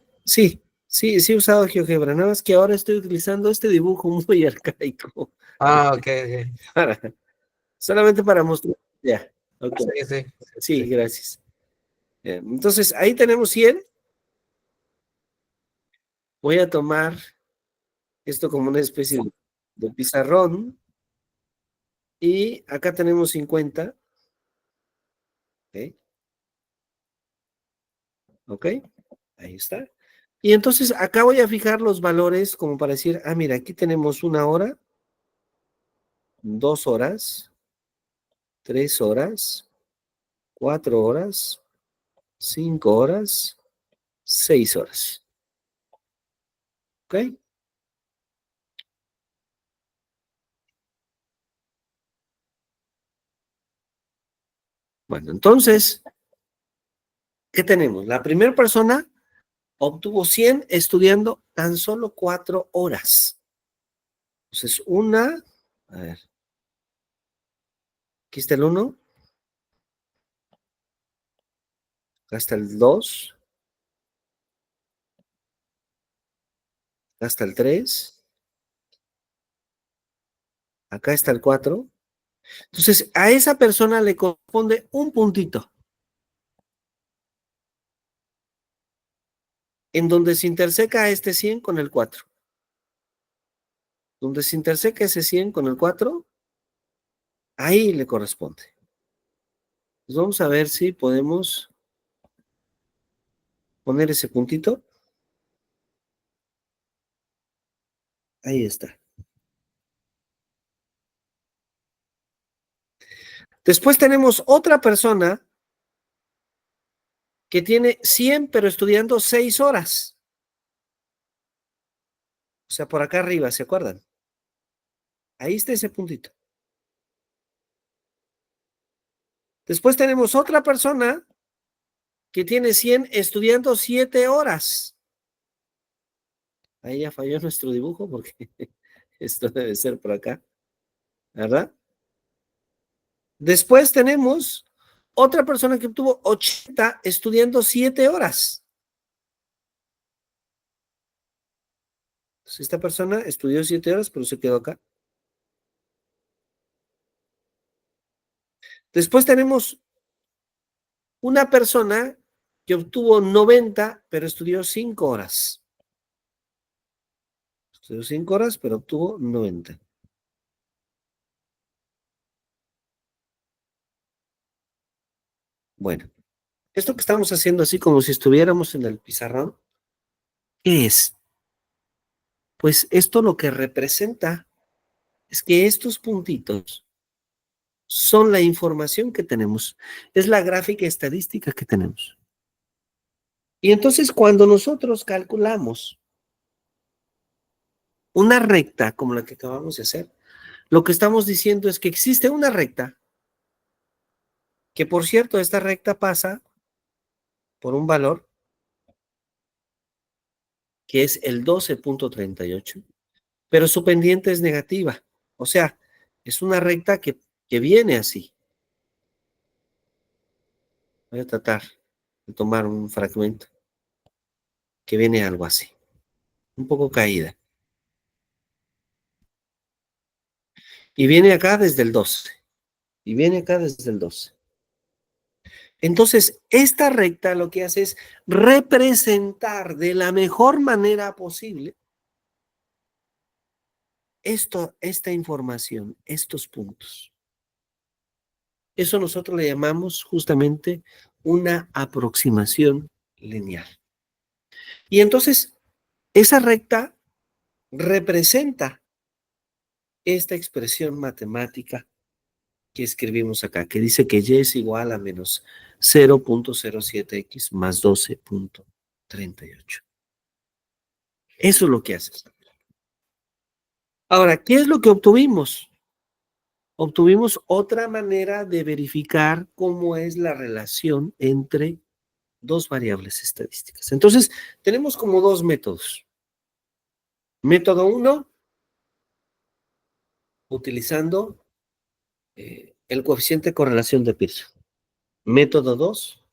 he usado GeoGebra, nada más que ahora estoy utilizando este dibujo muy arcaico. Ah, ok. Solamente para mostrar. Ya, ok. Sí. Gracias. Entonces, ahí tenemos 100. Voy a tomar esto como una especie de pizarrón. Y acá tenemos 50. ¿Ok? Ahí está. Y entonces acá voy a fijar los valores como para decir, mira, aquí tenemos 1 hora, 2 horas, 3 horas, 4 horas, 5 horas, 6 horas. ¿Ok? Bueno, entonces, ¿qué tenemos? La primera persona obtuvo 100 estudiando tan solo 4 horas. Entonces, a ver, aquí está el 1, acá está el 2, acá está el 3, acá está el 4. Entonces, a esa persona le corresponde un puntito en donde se interseca este 100 con el 4. Donde se interseca ese 100 con el 4, ahí le corresponde. Pues vamos a ver si podemos poner ese puntito. Ahí está. Después tenemos otra persona que tiene 100, pero estudiando 6 horas. sea, por acá arriba, ¿se acuerdan? Ahí está ese puntito. Después tenemos otra persona que tiene 100 estudiando 7 horas. Ahí ya falló nuestro dibujo porque esto debe ser por acá, ¿verdad? Después tenemos otra persona que obtuvo 80 estudiando 7 horas. Entonces, esta persona estudió 7 horas, pero se quedó acá. Después tenemos una persona que obtuvo 90, pero estudió 5 horas. Estudió 5 horas, pero obtuvo 90. Bueno, esto que estamos haciendo así como si estuviéramos en el pizarrón, ¿qué es? Pues esto lo que representa es que estos puntitos son la información que tenemos, es la gráfica estadística que tenemos. Y entonces cuando nosotros calculamos una recta como la que acabamos de hacer, lo que estamos diciendo es que existe una recta, que por cierto, esta recta pasa por un valor que es el 12.38, pero su pendiente es negativa. O sea, es una recta que viene así. Voy a tratar de tomar un fragmento que viene algo así, un poco caída. Y viene acá desde el 12. Y viene acá desde el 12. Entonces, esta recta lo que hace es representar de la mejor manera posible esta información, estos puntos. Eso nosotros le llamamos justamente una aproximación lineal. Y entonces, esa recta representa esta expresión matemática que escribimos acá, que dice que y es igual a menos 0.07x más 12.38. Eso es lo que hace. Ahora, ¿qué es lo que obtuvimos? Obtuvimos otra manera de verificar cómo es la relación entre dos variables estadísticas. Entonces, tenemos como dos métodos. Método 1, utilizando el coeficiente de correlación de Pearson. Método 2,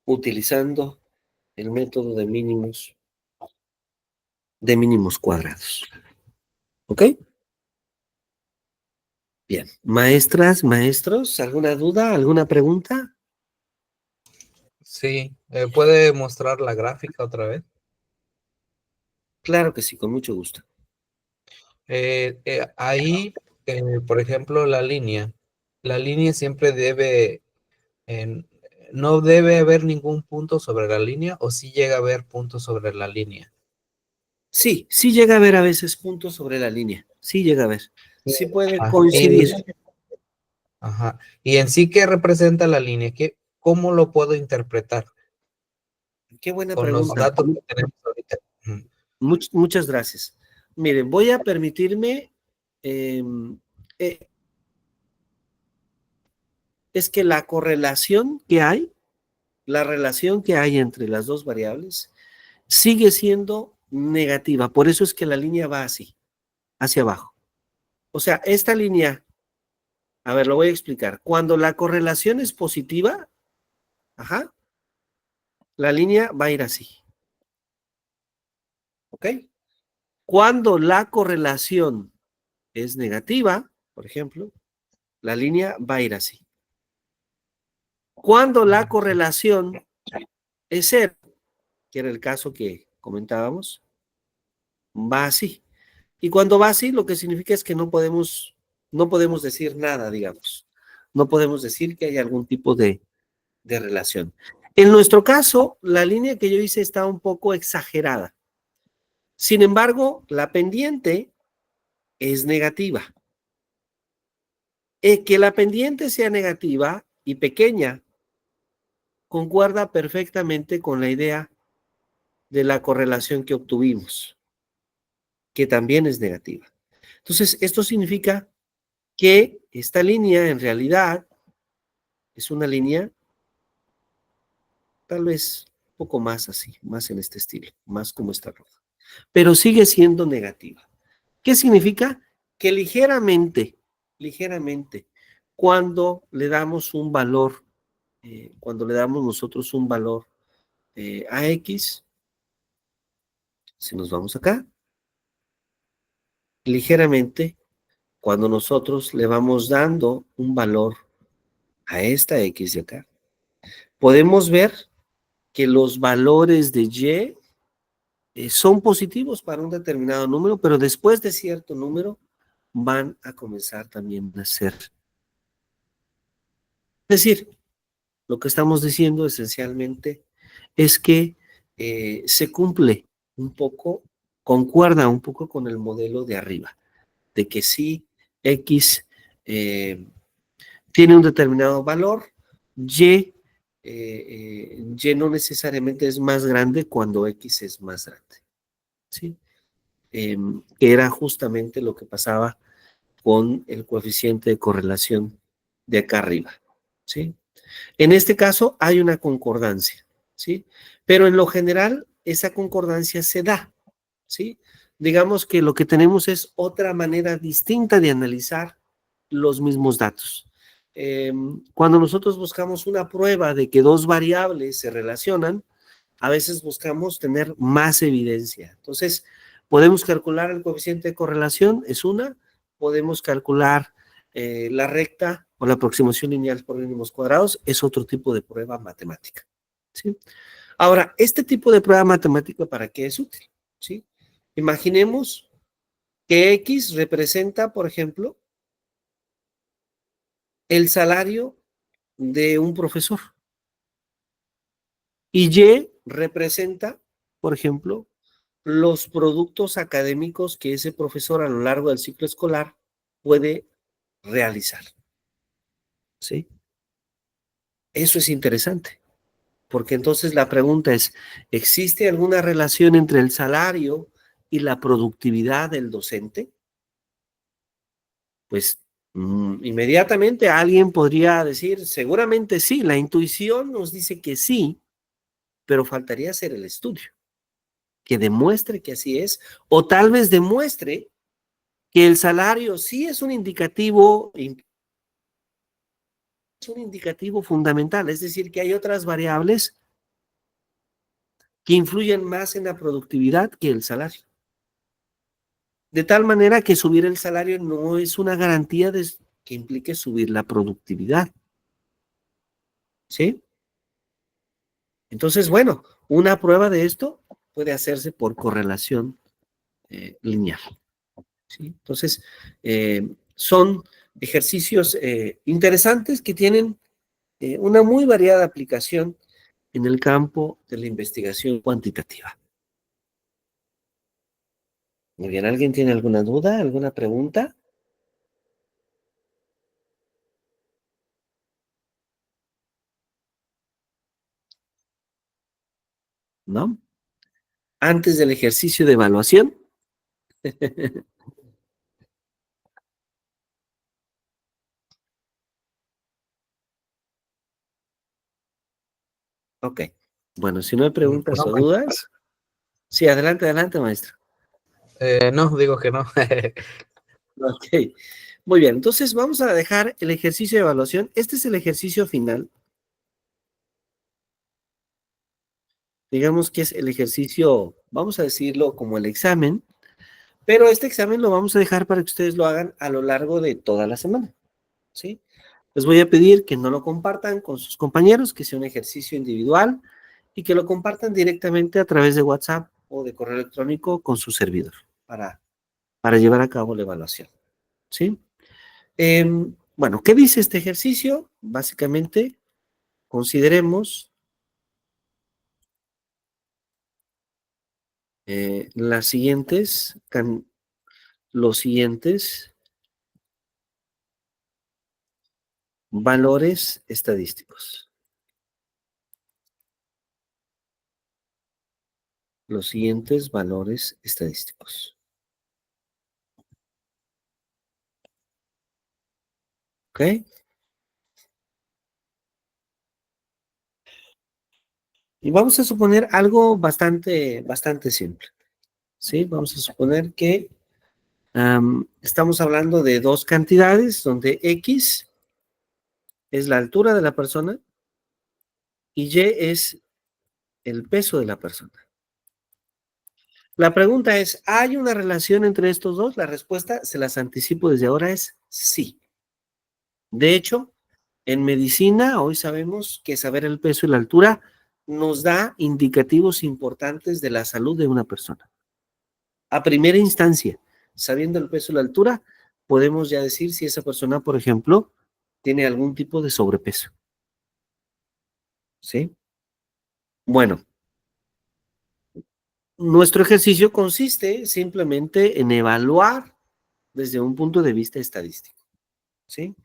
utilizando el método de mínimos cuadrados. ¿Ok? Bien. Maestras, maestros, ¿alguna duda, alguna pregunta? Sí, ¿puede mostrar la gráfica otra vez? Claro que sí, con mucho gusto. Ahí, por ejemplo, la línea siempre debe, en- no debe haber ningún punto sobre la línea, o sí llega a haber puntos sobre la línea. Sí, sí llega a haber a veces puntos sobre la línea. Sí llega a haber. Sí puede coincidir. Ajá. Y en sí, ¿qué representa la línea? ¿Cómo lo puedo interpretar Qué buena con los pregunta. datos que tenemos ahorita? Ujú. Muchas gracias. Miren, voy a permitirme, em, eh, es que la correlación que hay, la relación que hay entre las dos variables, sigue siendo negativa. Por eso es que la línea va así, hacia abajo. O sea, esta línea, a ver, lo voy a explicar. Cuando la correlación es positiva, ajá, la línea va a ir así. ¿Ok? Cuando la correlación es negativa, por ejemplo, la línea va a ir así. Cuando la correlación es cero, que era el caso que comentábamos, va así. Y cuando va así, lo que significa es que no podemos decir nada, digamos. No podemos decir que hay algún tipo de relación. En nuestro caso, la línea que yo hice está un poco exagerada. Sin embargo, la pendiente es negativa. Que la pendiente sea negativa y pequeña concuerda perfectamente con la idea de la correlación que obtuvimos. que también es negativa. Entonces, esto significa que esta línea en realidad es una línea tal vez un poco más así, más en este estilo, más como esta roja, pero sigue siendo negativa. ¿Qué significa? Que ligeramente, cuando le damos un valor, cuando le damos nosotros un valor a X, si nos vamos acá, ligeramente, cuando nosotros le vamos dando un valor a esta X de acá, podemos ver que los valores de Y son positivos para un determinado número, pero después de cierto número van a comenzar también a ser. Es decir, lo que estamos diciendo esencialmente es que se cumple un poco, concuerda un poco con el modelo de arriba, de que si X tiene un determinado valor, Y no necesariamente es más grande cuando X es más grande, ¿sí? Que era justamente lo que pasaba con el coeficiente de correlación de acá arriba, ¿sí? En este caso hay una concordancia, ¿sí? Pero en lo general esa concordancia se da, ¿sí? Digamos que lo que tenemos es otra manera distinta de analizar los mismos datos. Cuando nosotros buscamos una prueba de que dos variables se relacionan, a veces buscamos tener más evidencia. Entonces, podemos calcular el coeficiente de correlación, es una, podemos calcular la recta o la aproximación lineal por mínimos cuadrados, es otro tipo de prueba matemática, ¿sí? Ahora, este tipo de prueba matemática, ¿para qué es útil? ¿Sí? Imaginemos que X representa, por ejemplo, el salario de un profesor y Y representa, por ejemplo, los productos académicos que ese profesor a lo largo del ciclo escolar puede realizar, ¿sí? Eso es interesante, porque entonces la pregunta es, ¿existe alguna relación entre el salario y la productividad del docente? Pues inmediatamente alguien podría decir, seguramente sí, la intuición nos dice que sí, pero faltaría hacer el estudio, que demuestre que así es, o tal vez demuestre que el salario sí es un indicativo fundamental, es decir, que hay otras variables que influyen más en la productividad que el salario. De tal manera que subir el salario no es una garantía de que implique subir la productividad, ¿sí? Entonces, bueno, una prueba de esto puede hacerse por correlación lineal, ¿sí? Entonces, son ejercicios interesantes que tienen una muy variada aplicación en el campo de la investigación cuantitativa. Muy bien, ¿alguien tiene alguna duda, alguna pregunta? ¿No? Antes del ejercicio de evaluación. Ok. Bueno, si no hay preguntas No, o dudas. Sí, adelante, adelante, maestro. no, digo que no. Ok. Muy bien, entonces vamos a dejar el ejercicio de evaluación. Este es el ejercicio final. Digamos que es el ejercicio, vamos a decirlo como el examen, pero este examen lo vamos a dejar para que ustedes lo hagan a lo largo de toda la semana, ¿sí? Les voy a pedir que no lo compartan con sus compañeros, que sea un ejercicio individual y que lo compartan directamente a través de WhatsApp o de correo electrónico con su servidor para llevar a cabo la evaluación, ¿sí? Bueno, ¿qué dice este ejercicio? Básicamente, consideremos los siguientes valores estadísticos. Los siguientes valores estadísticos. ¿Ok? Y vamos a suponer algo bastante simple. ¿Sí? Vamos a suponer que estamos hablando de dos cantidades donde X es la altura de la persona y Y es el peso de la persona. La pregunta es, ¿hay una relación entre estos dos? La respuesta, se las anticipo desde ahora, es sí. De hecho, en medicina hoy sabemos que saber el peso y la altura nos da indicativos importantes de la salud de una persona. A primera instancia, sabiendo el peso y la altura, podemos ya decir si esa persona, por ejemplo, tiene algún tipo de sobrepeso. ¿Sí? Bueno, nuestro ejercicio consiste simplemente en evaluar desde un punto de vista estadístico. ¿Sí?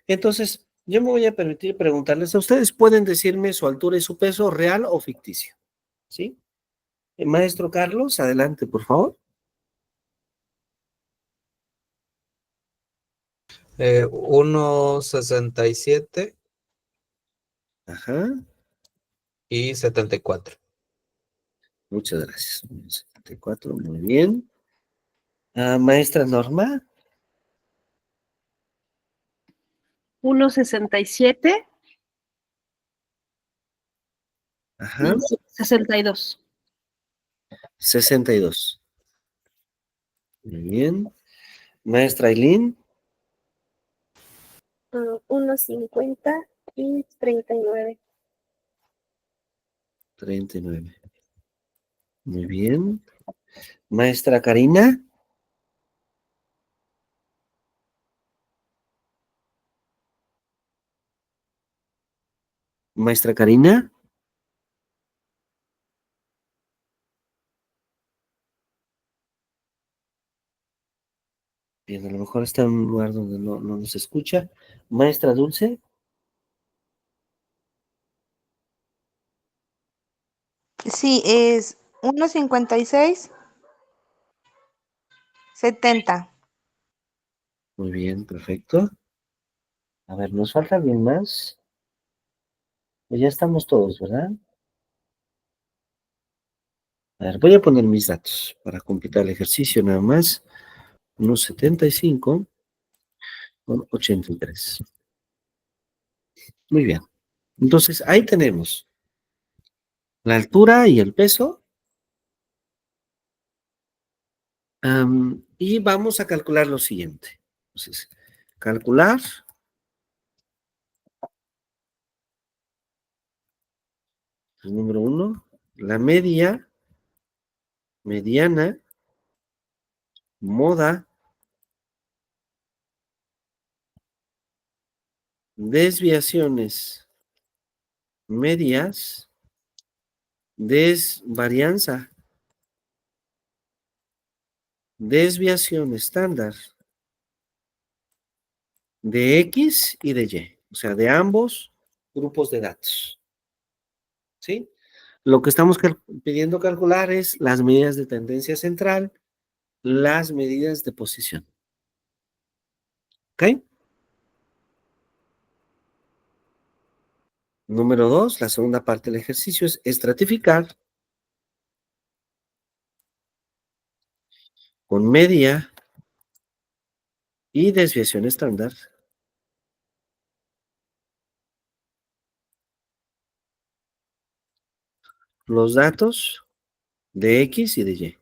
Entonces, yo me voy a permitir preguntarles a ustedes, ¿pueden decirme su altura y su peso real o ficticio? ¿Sí? Maestro Carlos, adelante, por favor. 1,67 Ajá, y 74. muchas gracias. 74, muy bien. Maestra Norma. 1,67 Ajá, y 62. 62. Muy bien. Maestra Aileen. 1,50 y 39. 39. Muy bien. Maestra Karina. Maestra Karina. Bien, a lo mejor está en un lugar donde no nos escucha. Maestra Dulce. Sí, es 1,56, 70. Muy bien, perfecto. A ver, ¿nos falta alguien más? Pues ya estamos todos, ¿verdad? A ver, voy a poner mis datos para completar el ejercicio nada más. Unos 75 con 83. Muy bien. Entonces, ahí tenemos la altura y el peso. Y vamos a calcular lo siguiente. Entonces, calcular el número 1, la media, mediana, moda, desviaciones medias, desvarianza, desviación estándar de X y de Y, o sea, de ambos grupos de datos. ¿Sí? Lo que estamos pidiendo calcular es las medidas de tendencia central, las medidas de posición. ¿Ok? Número 2, la segunda parte del ejercicio es estratificar con media y desviación estándar los datos de X y de Y.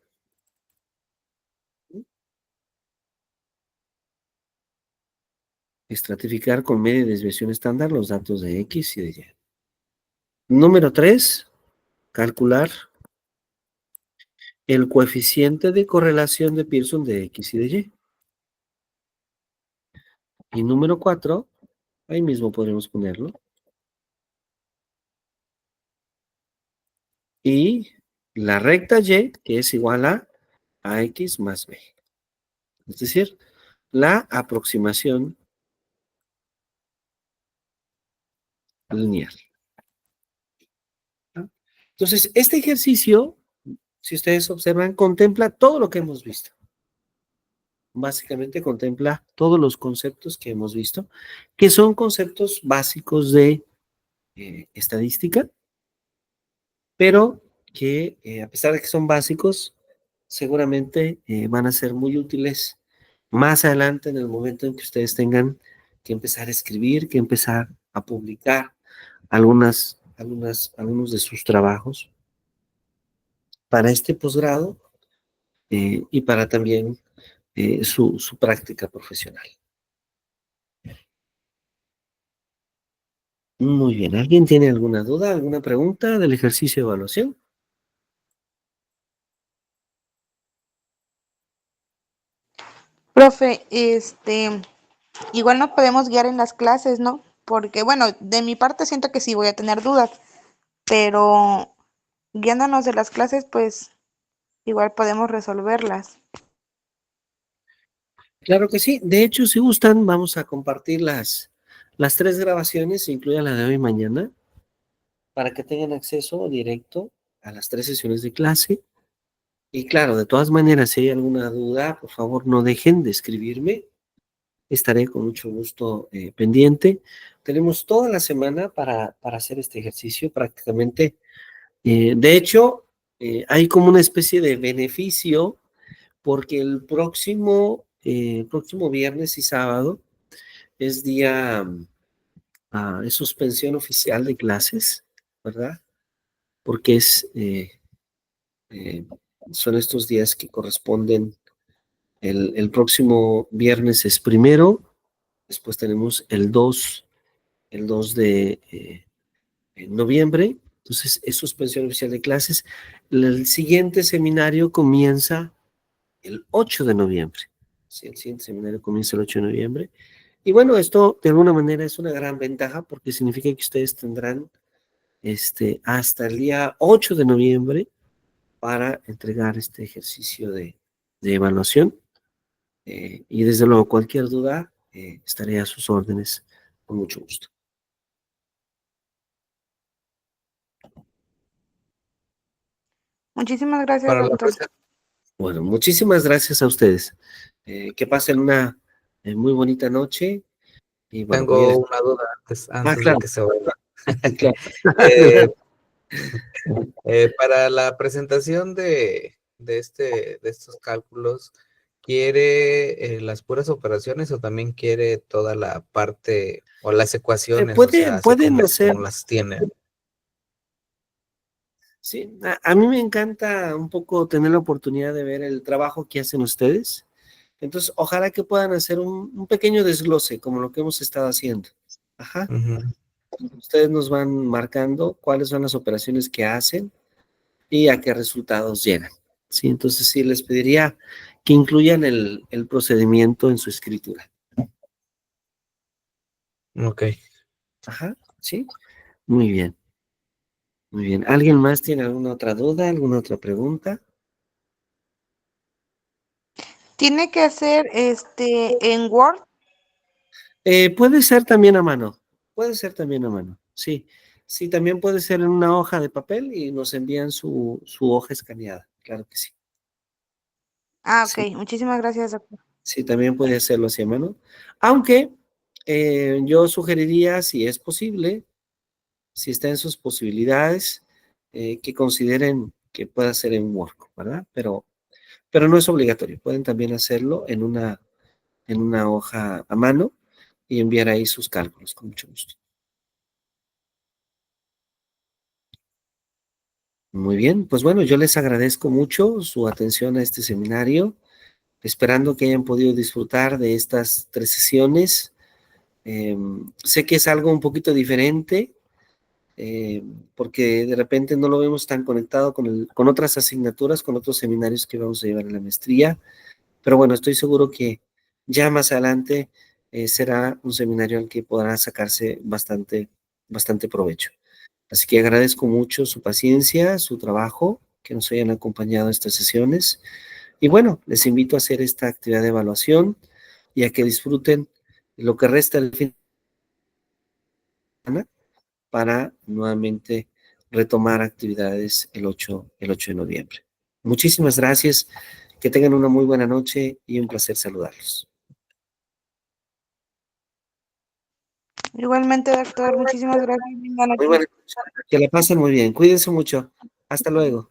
Estratificar con media y desviación estándar los datos de X y de Y. Número 3, calcular el coeficiente de correlación de Pearson de X y de Y. Y número 4, ahí mismo podremos ponerlo. Y la recta Y, que es igual a AX más B. Es decir, la aproximación lineal. ¿No? Entonces, este ejercicio, si ustedes observan, contempla todo lo que hemos visto. básicamente contempla todos los conceptos que hemos visto, que son conceptos básicos de estadística, pero que a pesar de que son básicos, seguramente van a ser muy útiles más adelante en el momento en que ustedes tengan que empezar a escribir, que empezar a publicar algunos de sus trabajos para este posgrado y para también su práctica profesional. Muy bien, ¿alguien tiene alguna duda, alguna pregunta del ejercicio de evaluación? Profe, igual no podemos guiar en las clases, ¿no? Porque, bueno, de mi parte siento que sí voy a tener dudas, pero guiándonos de las clases, pues igual podemos resolverlas. Claro que sí. De hecho, si gustan, vamos a compartir las 3 grabaciones, incluida la de hoy y mañana, para que tengan acceso directo a las 3 sesiones de clase. Y claro, de todas maneras, si hay alguna duda, por favor, no dejen de escribirme. Estaré con mucho gusto pendiente. Tenemos toda la semana para hacer este ejercicio prácticamente. De hecho, hay como una especie de beneficio porque el próximo viernes y sábado es día, es suspensión oficial de clases, ¿verdad? Porque eh, son estos días que corresponden, el próximo viernes es primero, después tenemos el dos de noviembre, entonces es suspensión oficial de clases. El siguiente seminario comienza el 8 de noviembre. Sí, el siguiente seminario comienza el 8 de noviembre. Y bueno, esto de alguna manera es una gran ventaja porque significa que ustedes tendrán hasta el día 8 de noviembre para entregar este ejercicio de evaluación. Y desde luego, cualquier duda, estaré a sus órdenes con mucho gusto. Muchísimas gracias, Para la doctor. presentación Bueno, muchísimas gracias a ustedes. Que pasen una muy bonita noche. Y bueno, tengo una duda antes de claro, que se vaya. claro. Eh, para la presentación de estos cálculos, ¿quiere las puras operaciones o también quiere toda la parte o las ecuaciones, o sea, así Pueden hacer. como las tiene? Sí, a mí me encanta un poco tener la oportunidad de ver el trabajo que hacen ustedes. Entonces, ojalá que puedan hacer un pequeño desglose, como lo que hemos estado haciendo. Ajá. Ujú. Ustedes nos van marcando cuáles son las operaciones que hacen y a qué resultados llegan. Sí, entonces sí les pediría que incluyan el procedimiento en su escritura. Ok. Ajá, sí. Muy bien. Muy bien. ¿Alguien más tiene alguna otra duda, alguna otra pregunta? ¿Tiene que hacer en Word? Puede ser también a mano. Puede ser también a mano. Sí. Sí, también puede ser en una hoja de papel y nos envían su hoja escaneada. Claro que sí. Ah, Sí, ok. Muchísimas gracias, doctor. sí, también puede hacerlo así a mano. Aunque yo sugeriría, si es posible, si está en sus posibilidades, que consideren que pueda ser en Word, ¿verdad? Pero no es obligatorio. Pueden también hacerlo en una hoja a mano y enviar ahí sus cálculos, con mucho gusto. Muy bien, pues bueno, yo les agradezco mucho su atención a este seminario, esperando que hayan podido disfrutar de estas 3 sesiones. Sé que es algo un poquito diferente, porque de repente no lo vemos tan conectado con otras asignaturas, con otros seminarios que vamos a llevar en la maestría, pero bueno, estoy seguro que ya más adelante será un seminario al que podrá sacarse bastante provecho. Así que agradezco mucho su paciencia, su trabajo, que nos hayan acompañado en estas sesiones. Y bueno, les invito a hacer esta actividad de evaluación y a que disfruten lo que resta del fin de semana para nuevamente retomar actividades el 8 de noviembre. Muchísimas gracias. Que tengan una muy buena noche y un placer saludarlos. Igualmente, doctor, muchísimas gracias. Linda Muy noche. buena noche. Que la pasen muy bien. Cuídense mucho. Hasta luego.